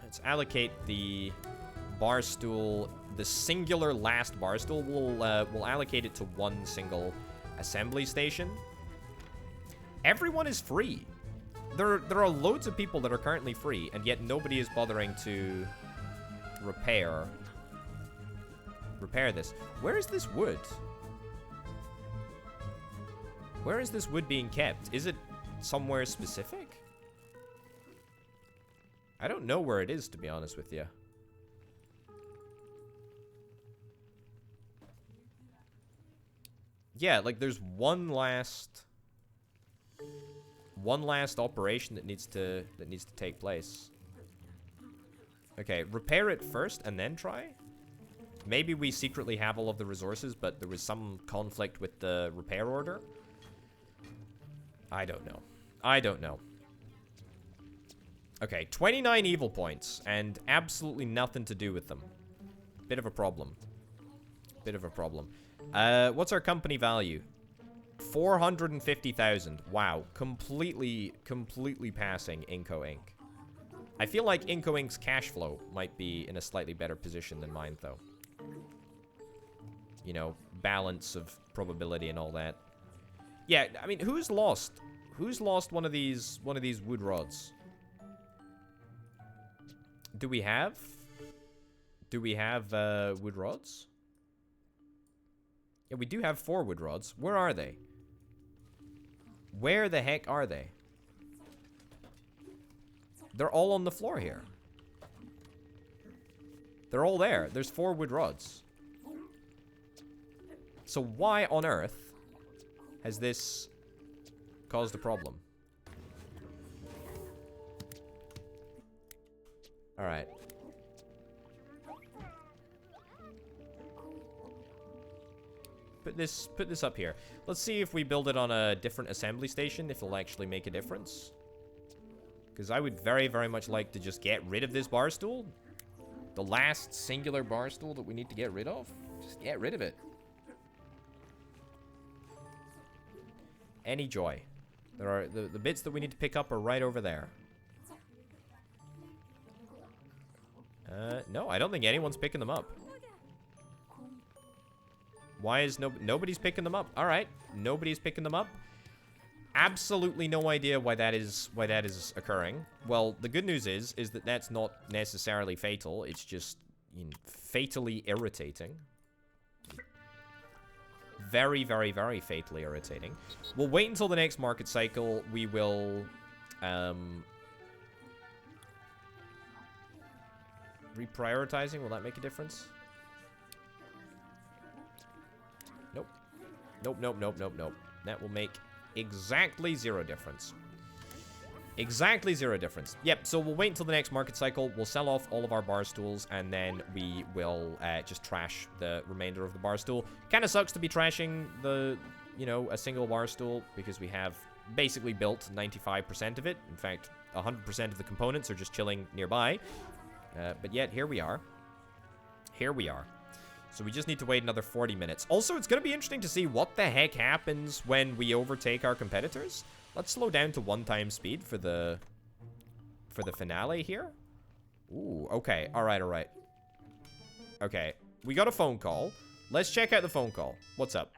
Let's allocate the bar stool. The singular last bar stool, we'll allocate it to one single assembly station. Everyone is free. There are loads of people that are currently free, and yet nobody is bothering to repair this. Where is this wood? Where is this wood being kept? Is it somewhere specific? I don't know where it is, to be honest with you. Yeah, like there's one last operation that needs to take place. Okay, repair it first and then try. Maybe we secretly have all of the resources, but there was some conflict with the repair order. I don't know. I don't know. Okay, 29 evil points and absolutely nothing to do with them. Bit of a problem. Bit of a problem. What's our company value? 450,000. Wow, completely passing Inco Inc. I feel like Inco Inc.'s cash flow might be in a slightly better position than mine, though. You know, balance of probability and all that. Yeah, I mean, who's lost? Who's lost one of these wood rods? Do we have wood rods? Yeah, we do have 4 wood rods. Where are they? Where the heck are they? They're all on the floor here. They're all there. There's 4 wood rods. So why on earth has this caused a problem? Alright. Put this up here. Let's see if we build it on a different assembly station, if it'll actually make a difference. Because I would very, very much like to just get rid of this bar stool. The last singular bar stool that we need to get rid of. Just get rid of it. Any joy. There are the bits that we need to pick up are right over there. No, I don't think anyone's picking them up. Why is nobody's picking them up? All right, nobody's picking them up. Absolutely no idea why that is occurring. Well, the good news is that that's not necessarily fatal. It's just, you know, fatally irritating. Very, very, very fatally irritating. We'll wait until the next market cycle. We will reprioritizing. Will that make a difference? Nope. Nope, nope, nope, nope, nope. That will make exactly 0 difference. Exactly 0 difference. Yep, so we'll wait until the next market cycle. We'll sell off all of our bar stools, and then we will just trash the remainder of the bar stool. Kind of sucks to be trashing the, you know, a single bar stool, because we have basically built 95% of it. In fact, 100% of the components are just chilling nearby. But yet, here we are. Here we are. So we just need to wait another 40 minutes. Also, it's going to be interesting to see what the heck happens when we overtake our competitors. Let's slow down to 1x speed for the finale here. Ooh, okay. All right, all right. Okay, we got a phone call. Let's check out the phone call. What's up?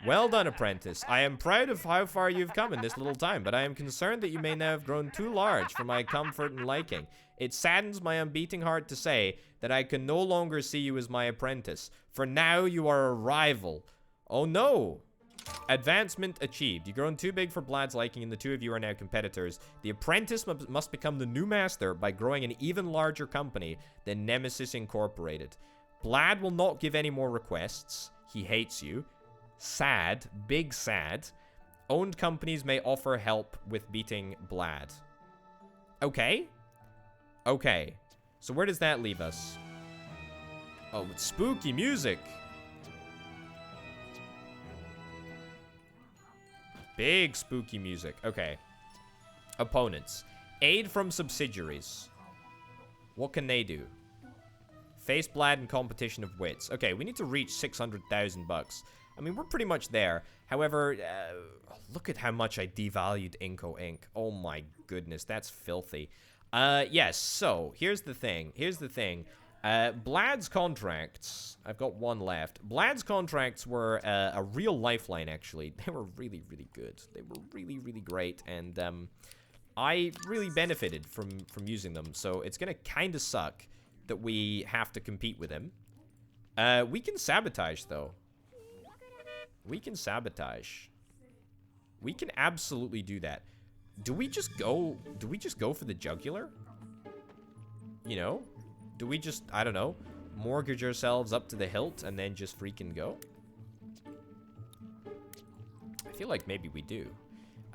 Well done, apprentice. I am proud of how far you've come in this little time, but I am concerned that you may now have grown too large for my comfort and liking. It saddens my unbeating heart to say that I can no longer see you as my apprentice. For now, you are a rival. Oh no! Advancement achieved. You've grown too big for Bladh's liking, and the two of you are now competitors. The apprentice must become the new master by growing an even larger company than Nemesis Incorporated. Bladh will not give any more requests. He hates you. Sad. Big sad. Owned companies may offer help with beating Bladh. Okay. Okay. So where does that leave us? Oh, it's spooky music. Big spooky music. Okay. Opponents. Aid from subsidiaries. What can they do? Face Bladh in competition of wits. Okay, we need to reach 600,000 bucks. I mean, we're pretty much there. However, look at how much I devalued Inco Inc. Oh my goodness, that's filthy. Yes, so, here's the thing. Here's the thing. Bladh's contracts, I've got one left. Bladh's contracts were a real lifeline, actually. They were really, really good. They were really, really great, and I really benefited from using them. So it's gonna kind of suck that we have to compete with him. We can sabotage, though. We can sabotage. We can absolutely do that. Do we just go for the jugular? You know? Do we just, I don't know, mortgage ourselves up to the hilt and then just freaking go? I feel like maybe we do.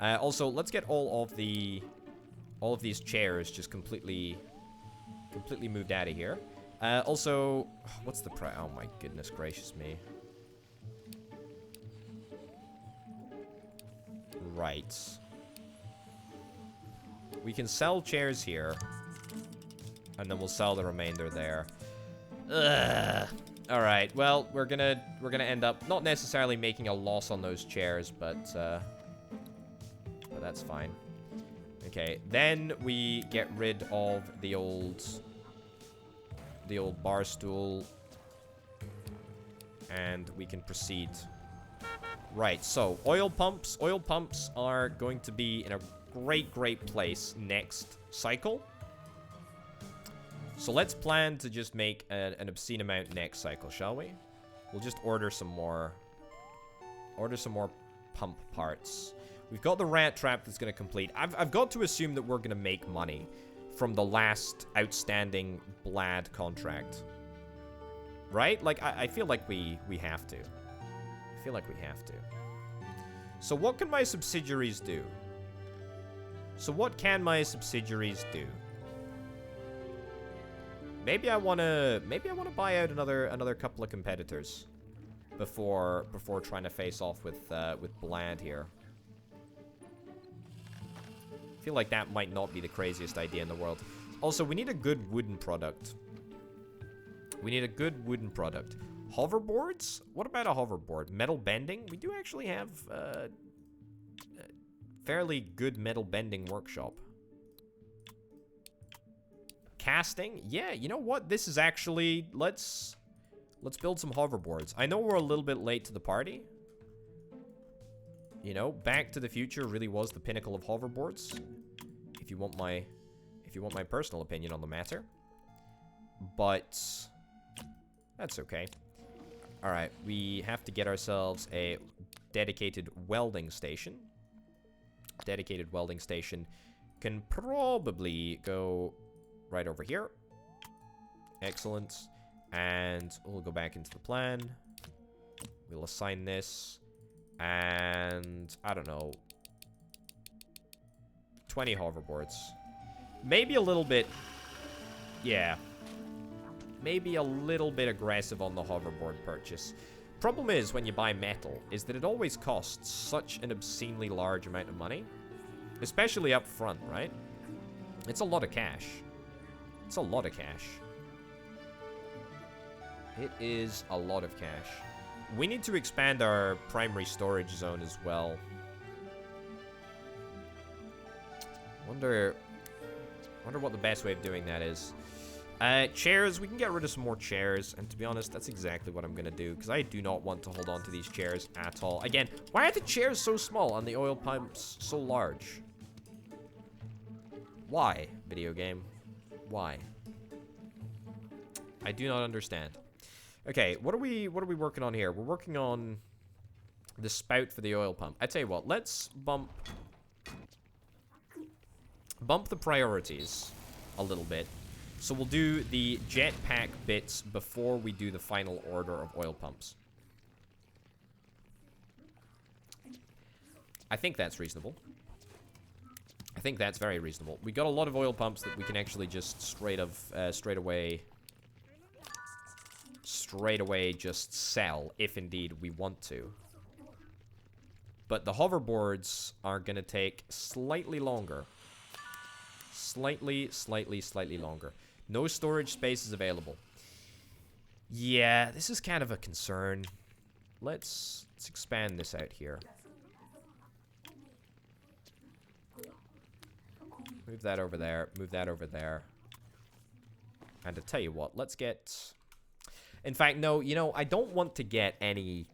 Also, let's get all of these chairs just completely moved out of here. Also, what's the price? Oh my goodness gracious me. Right. We can sell chairs here. And then we'll sell the remainder there. Ugh. All right. Well, we're gonna end up not necessarily making a loss on those chairs, but that's fine. Okay. Then we get rid of the old bar stool, and we can proceed. Right. So oil pumps. Oil pumps are going to be in a great place next cycle. So let's plan to just make an obscene amount next cycle, shall we? We'll just order some more pump parts. We've got the rat trap that's going to complete. I've got to assume that we're going to make money from the last outstanding Bladh contract. Right? Like, I feel like we have to. I feel like we have to. So what can my subsidiaries do? So what can my subsidiaries do? Maybe I wanna buy out another couple of competitors before trying to face off with Bladh here. I feel like that might not be the craziest idea in the world. Also, we need a good wooden product. We need a good wooden product. Hoverboards? What about a hoverboard? Metal bending? We do actually have a fairly good metal bending workshop. Casting? Yeah, you know what? This is actually... Let's build some hoverboards. I know we're a little bit late to the party. You know, Back to the Future really was the pinnacle of hoverboards. If you want my personal opinion on the matter. But that's okay. All right, we have to get ourselves a dedicated welding station. Dedicated welding station can probably go right over here. Excellent. And we'll go back into the plan. We'll assign this. And I don't know. 20 hoverboards. Maybe a little bit... Yeah. Maybe a little bit aggressive on the hoverboard purchase. Problem is, when you buy metal, is that it always costs such an obscenely large amount of money. Especially up front, right? It's a lot of cash. It's a lot of cash. It is a lot of cash. We need to expand our primary storage zone as well. Wonder what the best way of doing that is. Chairs, we can get rid of some more chairs. And to be honest, that's exactly what I'm going to do. Because I do not want to hold on to these chairs at all. Again, why are the chairs so small and the oil pumps so large? Why, video game? Why? I do not understand. Okay, what are we working on here? We're working on the spout for the oil pump. I tell you what, let's bump the priorities a little bit. So we'll do the jetpack bits before we do the final order of oil pumps. I think that's reasonable. I think that's very reasonable. We got a lot of oil pumps that we can actually just straight away just sell, if indeed we want to. But the hoverboards are gonna take slightly longer. Slightly longer. No storage space is available. Yeah, this is kind of a concern. Let's expand this out here. Move that over there. Move that over there. And to tell you what, let's get... In fact, no, you know, I don't want to get any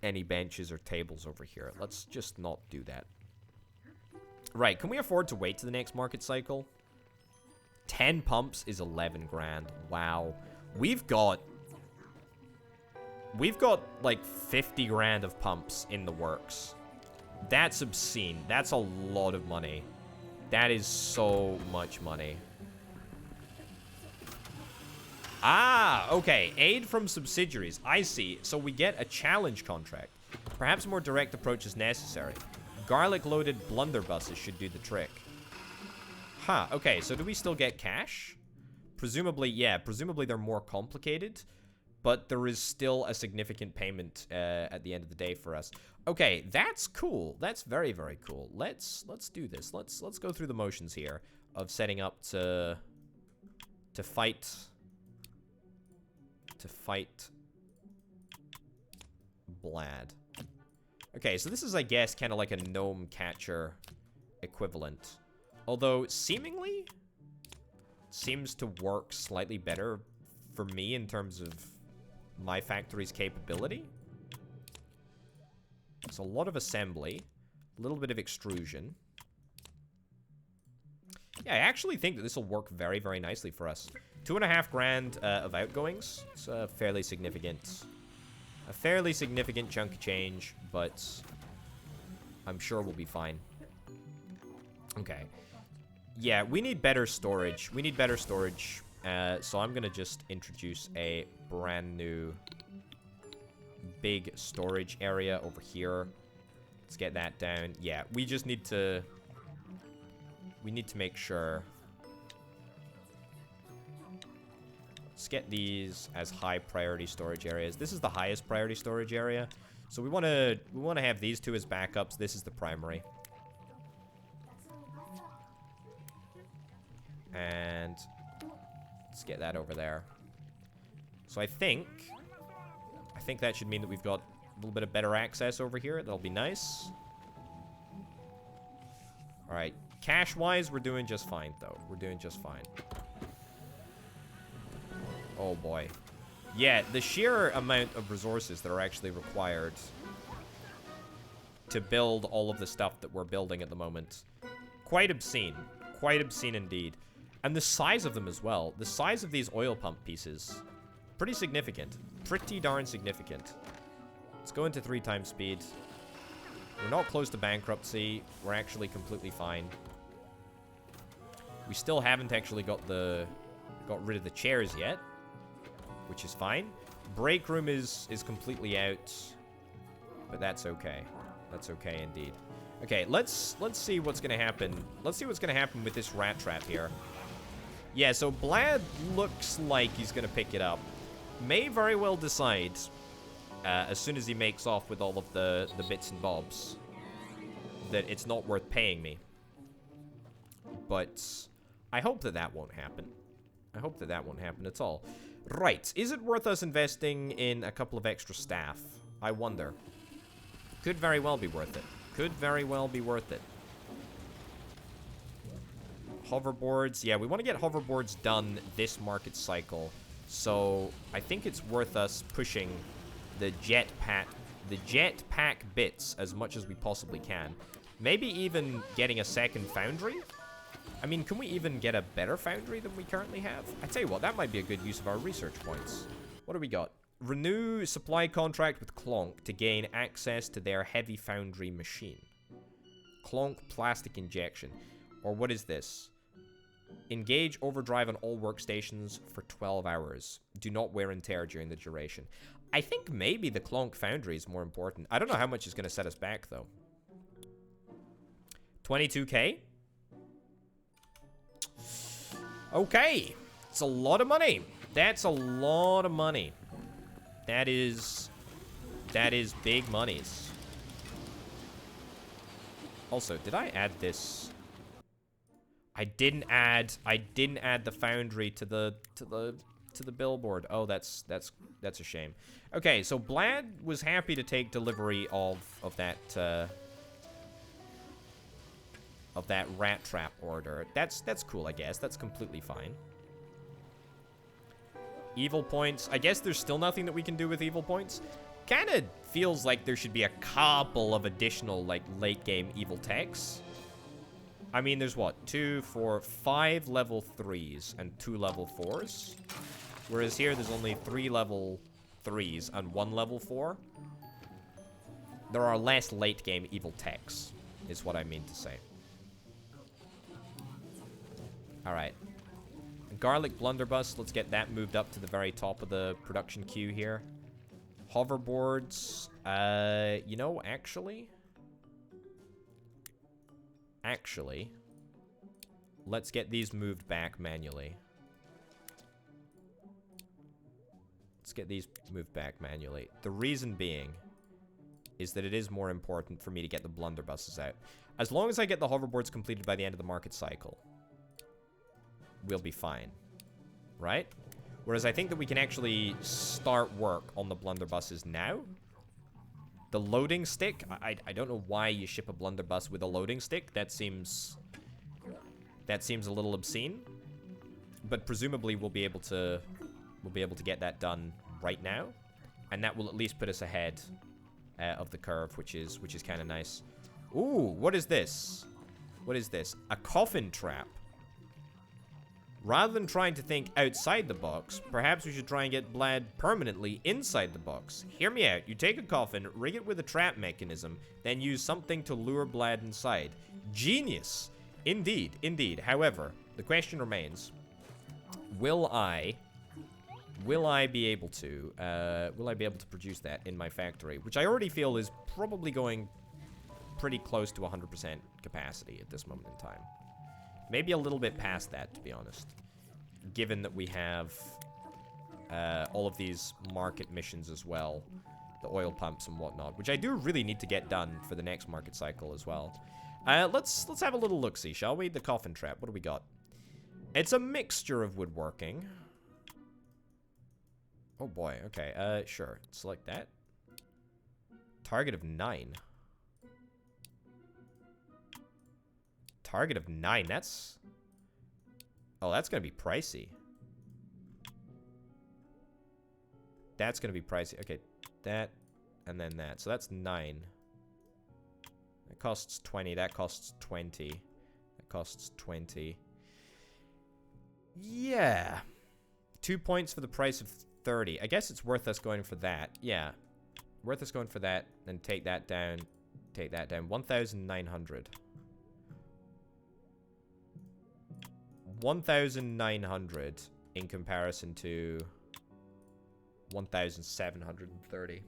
benches or tables over here. Let's just not do that. Right, can we afford to wait to the next market cycle? 10 pumps is 11 grand. Wow. We've got like 50 grand of pumps in the works. That's obscene. That's a lot of money. That is so much money. Ah, okay. Aid from subsidiaries. I see. So we get a challenge contract. Perhaps a more direct approach is necessary. Garlic-loaded blunderbusses should do the trick. Huh, okay. So do we still get cash? Presumably, yeah. Presumably they're more complicated. But there is still a significant payment at the end of the day for us. Okay, that's cool. That's very, very cool. Let's do this. Let's go through the motions here of setting up to fight Bladh. Okay, so this is, I guess, kind of like a gnome catcher equivalent. Although seemingly seems to work slightly better for me in terms of my factory's capability. It's a lot of assembly, a little bit of extrusion. Yeah, I actually think that this will work very, very nicely for us. 2.5 grand of outgoings. It's a fairly significant chunk of change, but I'm sure we'll be fine. Okay. Yeah, we need better storage. We need better storage. So I'm gonna just introduce a brand new big storage area over here. Let's get that down. Yeah, we just need to... We need to make sure... Let's get these as high priority storage areas. This is the highest priority storage area. So we want to have these two as backups. This is the primary. And let's get that over there. So I think that should mean that we've got a little bit of better access over here. That'll be nice. All right. Cash-wise, we're doing just fine, though. We're doing just fine. Oh, boy. Yeah, the sheer amount of resources that are actually required to build all of the stuff that we're building at the moment. Quite obscene. Quite obscene indeed. And the size of them as well. The size of these oil pump pieces. Pretty significant. Pretty darn significant. Let's go into 3 times speed. We're not close to bankruptcy. We're actually completely fine. We still haven't actually got rid of the chairs yet, which is fine. Break room is completely out, but that's okay. That's okay indeed. Okay, let's see what's gonna happen. Let's see what's gonna happen with this rat trap here. Yeah, so Bladh looks like he's gonna pick it up. May very well decide, as soon as he makes off with all of the bits and bobs, that it's not worth paying me. But I hope that that won't happen. I hope that that won't happen at all. Right, is it worth us investing in a couple of extra staff? I wonder. Could very well be worth it. Could very well be worth it. Hoverboards. Yeah, we want to get hoverboards done this market cycle. So I think it's worth us pushing the jetpack bits as much as we possibly can. Maybe even getting a second foundry. I mean, can we even get a better foundry than we currently have? I tell you what, that might be a good use of our research points. What do we got? Renew supply contract with Clonk to gain access to their heavy foundry machine. Clonk plastic injection. Or what is this? Engage overdrive on all workstations for 12 hours. Do not wear and tear during the duration. I think maybe the Clonk foundry is more important. I don't know how much it's going to set us back, though. 22k? Okay. It's a lot of money. That's a lot of money. That is big monies. Also, did I add this? I didn't add the foundry to the billboard. Oh, that's a shame. Okay, so Bladh was happy to take delivery of that rat trap order. That's cool, I guess. That's completely fine. Evil points. I guess there's still nothing that we can do with evil points. Kind of feels like there should be a couple of additional, like, late game evil techs. I mean, there's what? 2, 4, 5 level 3s and 2 level 4s. Whereas here, there's only 3 level 3s and 1 level 4. There are less late game evil techs, is what I mean to say. Alright. Garlic blunderbuss, let's get that moved up to the very top of the production queue here. Hoverboards, you know, actually, let's get these moved back manually. Let's get these moved back manually. The reason being is that it is more important for me to get the blunderbusses out. As long as I get the hoverboards completed by the end of the market cycle, we'll be fine, right? Whereas I think that we can actually start work on the blunderbusses now. The loading stick, I don't know why you ship a blunderbuss with a loading stick. That seems a little obscene. But presumably we'll be able to get that done right now, and that will at least put us ahead of the curve, which is kind of nice. Ooh, what is this? What is this? A coffin trap. Rather than trying to think outside the box, perhaps we should try and get Bladh permanently inside the box. Hear me out. You take a coffin, rig it with a trap mechanism, then use something to lure Bladh inside. Genius! Indeed, indeed. However, the question remains, will I be able to produce that in my factory? Which I already feel is probably going pretty close to 100% capacity at this moment in time. Maybe a little bit past that, to be honest. Given that we have all of these market missions as well. The oil pumps and whatnot. Which I do really need to get done for the next market cycle as well. Let's have a little look-see, shall we? The coffin trap. What do we got? It's a mixture of woodworking. Oh boy, okay. Sure. Select that. Target of 9. Target of 9, that's... Oh, that's gonna be pricey. That's gonna be pricey. Okay, that, and then that. So that's 9. That costs 20, that costs 20. That costs 20. Yeah. 2 points for the price of 30. I guess it's worth us going for that. Yeah. Worth us going for that, and take that down. Take that down. 1,900. 1,900 in comparison to 1,730.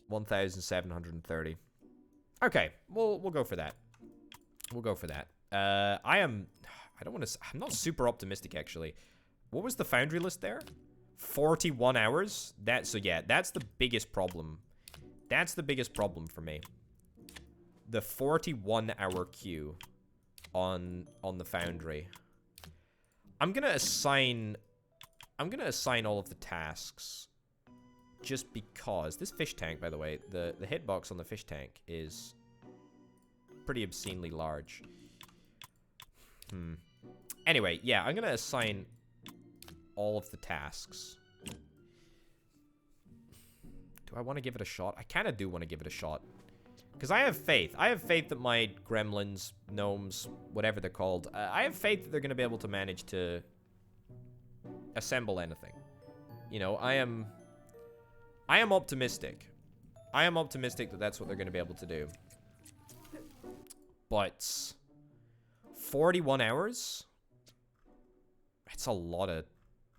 1,730. Okay, we'll go for that. We'll go for that. I'm not super optimistic, actually. What was the foundry list there? 41 hours? So yeah, that's the biggest problem. That's the biggest problem for me. The 41-hour queue on the foundry. I'm gonna assign all of the tasks just because this fish tank, by the way, the hitbox on the fish tank is pretty obscenely large. Anyway, yeah, I'm gonna assign all of the tasks. Do I want to give it a shot? I kind of do want to give it a shot. Because I have faith. I have faith that my gremlins, gnomes, whatever they're called, I have faith that they're going to be able to manage to assemble anything. You know, I am optimistic. I am optimistic that that's what they're going to be able to do. But 41 hours? That's a lot of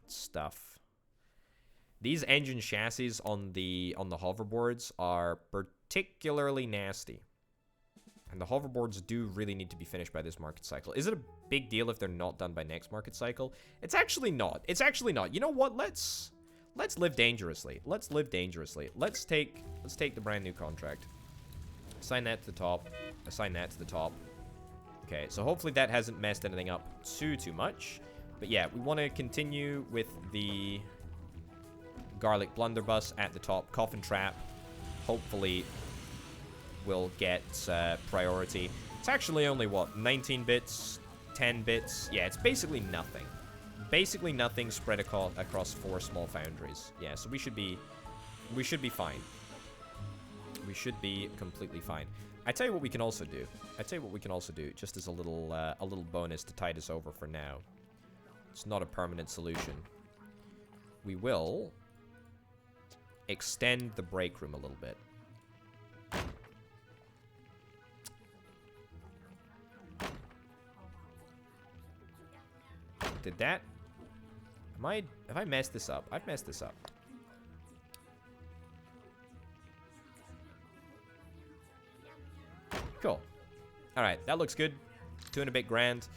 stuff. These engine chassis on the hoverboards are particularly nasty. And the hoverboards do really need to be finished by this market cycle. Is it a big deal if they're not done by next market cycle? It's actually not. It's actually not. You know what? Let's live dangerously. Let's live dangerously. Let's take the brand new contract. Assign that to the top. Assign that to the top. Okay, so hopefully that hasn't messed anything up too much. But yeah, we want to continue with the garlic blunderbuss at the top. Coffin Trap hopefully will get priority. It's actually only, what, 19 bits, 10 bits? Yeah, it's basically nothing. Basically nothing spread across 4 small foundries. Yeah, so we should be fine. We should be completely fine. I tell you what we can also do. Just as a little bonus to tide us over for now. It's not a permanent solution. We will extend the break room a little bit. Did that? Have I messed this up? I've messed this up. Cool. Alright, that looks good. 2 and a bit grand.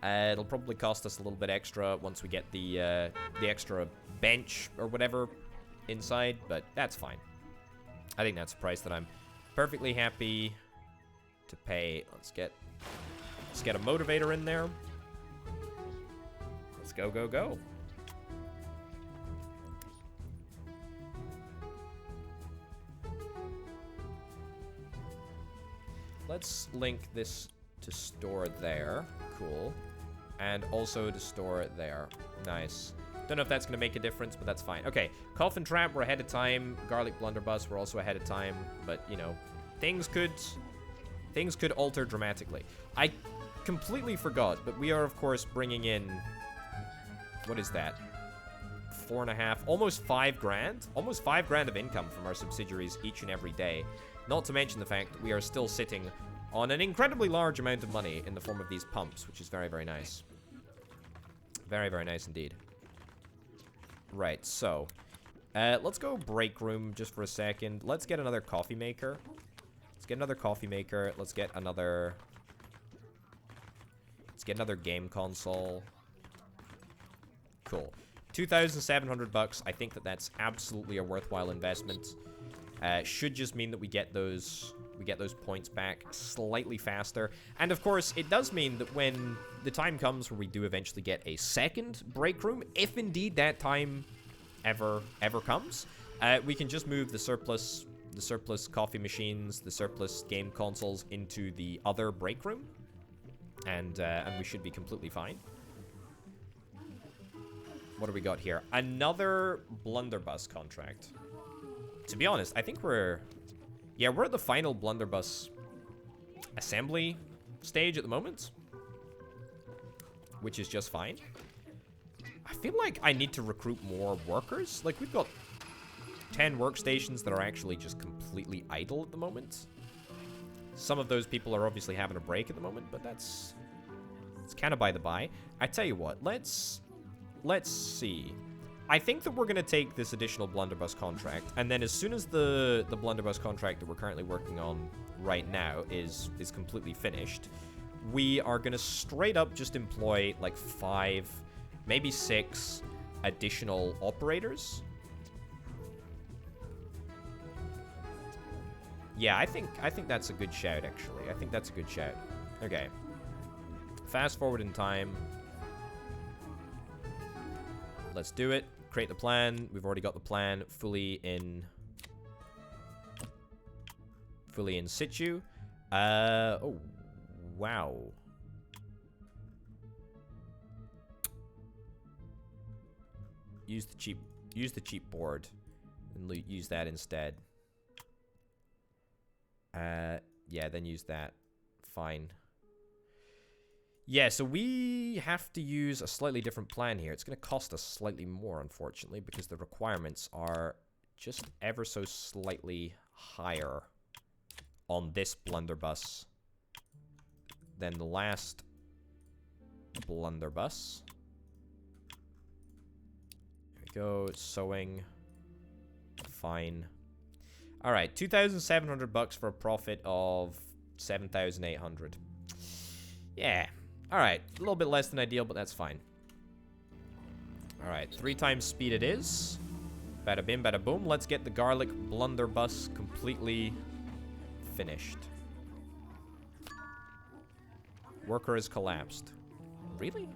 It'll probably cost us a little bit extra once we get the extra bench or whatever inside, but that's fine. I think that's a price that I'm perfectly happy to pay. Let's get a motivator in there. Let's go, go, go. Let's link this to store there. Cool. And also to store it there. Nice. Don't know if that's going to make a difference, but that's fine. Okay, Coffin Trap, we're ahead of time. Garlic Blunderbuss, we're also ahead of time. But, you know, things could alter dramatically. I completely forgot, but we are, of course, bringing in... What is that? 4.5, almost 5 grand? Almost 5 grand of income from our subsidiaries each and every day. Not to mention the fact that we are still sitting on an incredibly large amount of money in the form of these pumps, which is very, very nice. Very, very nice indeed. Right, so let's go break room just for a second. Let's get another coffee maker. Let's get another game console. Cool. 2,700 bucks. I think that's absolutely a worthwhile investment. Should just mean that we get those points back slightly faster. And of course, it does mean that when the time comes where we do eventually get a second break room, if indeed that time ever comes, we can just move the surplus coffee machines, the surplus game consoles into the other break room, and we should be completely fine. What do we got here? Another blunderbuss contract. To be honest, I think we're at the final blunderbuss assembly stage at the moment, which is just fine. I feel like I need to recruit more workers. Like, we've got 10 workstations that are actually just completely idle at the moment. Some of those people are obviously having a break at the moment, but it's kind of by the by. I tell you what, let's see. I think that we're going to take this additional blunderbuss contract, and then as soon as the blunderbuss contract that we're currently working on right now is completely finished, we are going to straight up just employ like 5, maybe 6 additional operators. Yeah, I think that's a good shout, actually. I think that's a good shout. Okay. Fast forward in time. Let's do it. Create the plan. We've already got the plan fully in situ. Oh, wow. Use the cheap board and use that instead. Yeah, then use that. Fine. Yeah, so we have to use a slightly different plan here. It's going to cost us slightly more, unfortunately, because the requirements are just ever so slightly higher on this blunderbuss than the last blunderbuss. There we go. Sewing. Fine. All right, 2,700 bucks for a profit of 7,800. Yeah. All right, a little bit less than ideal, but that's fine. All right, 3 times speed it is. Bada bim, bada boom. Let's get the garlic blunderbuss completely finished. Worker has collapsed. Really?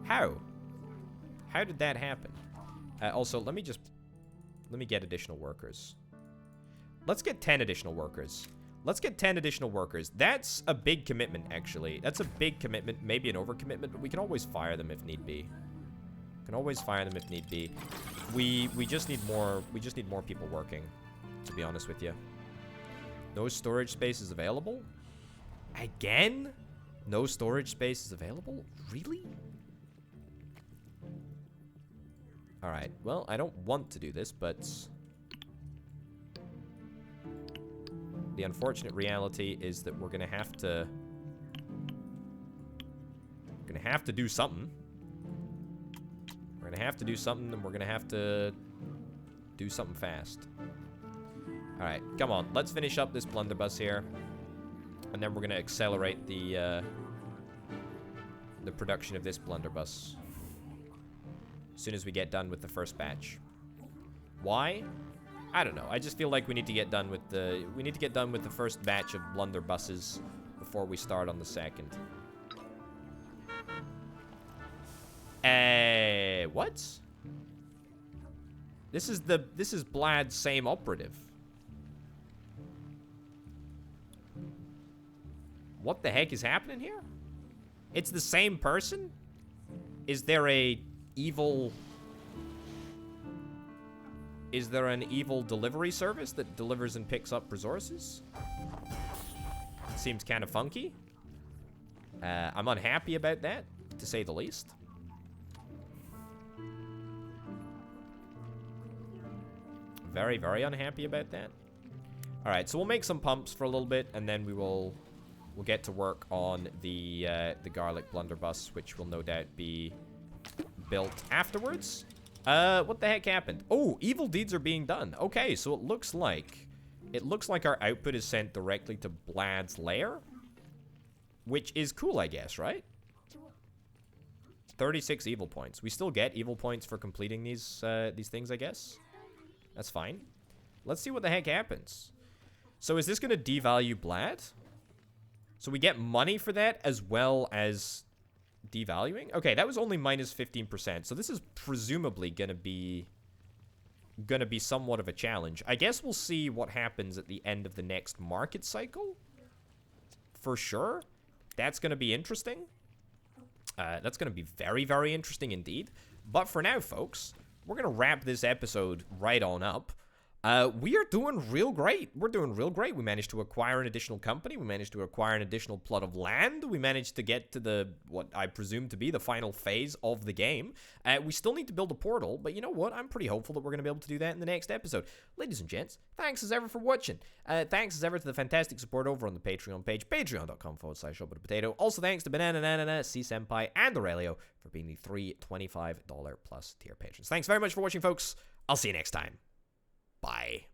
How? How did that happen? Also, let me get additional workers. Let's get 10 additional workers. Let's get 10 additional workers. That's a big commitment, actually. That's a big commitment, maybe an overcommitment, but we can always fire them if need be. Can always fire them if need be. We just need more people working, to be honest with you. No storage space is available? Again? No storage space is available? Really? Alright, well, I don't want to do this, but the unfortunate reality is that we're gonna have to do something. We're gonna have to do something, and we're gonna have to do something fast. Alright, come on, let's finish up this blunderbuss here. And then we're gonna accelerate the production of this blunderbuss as soon as we get done with the first batch. Why? I don't know. I just feel like we need to get done with the first batch of blunderbusses before we start on the second. What? This is Bladh's same operative. What the heck is happening here? It's the same person? Is there an evil delivery service that delivers and picks up resources? Seems kind of funky. I'm unhappy about that, to say the least. Very, very unhappy about that. All right, so we'll make some pumps for a little bit, and then we'll get to work on the garlic blunderbuss, which will no doubt be built afterwards. What the heck happened? Oh, evil deeds are being done. Okay, so it looks like our output is sent directly to Bladh's lair, which is cool, I guess, right? 36 evil points. We still get evil points for completing these things, I guess. That's fine. Let's see what the heck happens. So is this going to devalue Bladh? So we get money for that as well as devaluing? Okay, that was only minus 15%. So this is presumably going to be somewhat of a challenge. I guess we'll see what happens at the end of the next market cycle. For sure. That's going to be interesting. That's going to be very, very interesting indeed. But for now, folks, we're going to wrap this episode right on up. We are doing real great. We're doing real great. We managed to acquire an additional company. We managed to acquire an additional plot of land. We managed to get to what I presume to be the final phase of the game. We still need to build a portal, but you know what? I'm pretty hopeful that we're going to be able to do that in the next episode. Ladies and gents, thanks as ever for watching. Thanks as ever to the fantastic support over on the Patreon page, patreon.com/shopbutapotato. Also thanks to Banana Nana, C Senpai, and Aurelio for being the $3.25 plus tier patrons. Thanks very much for watching, folks. I'll see you next time. Bye.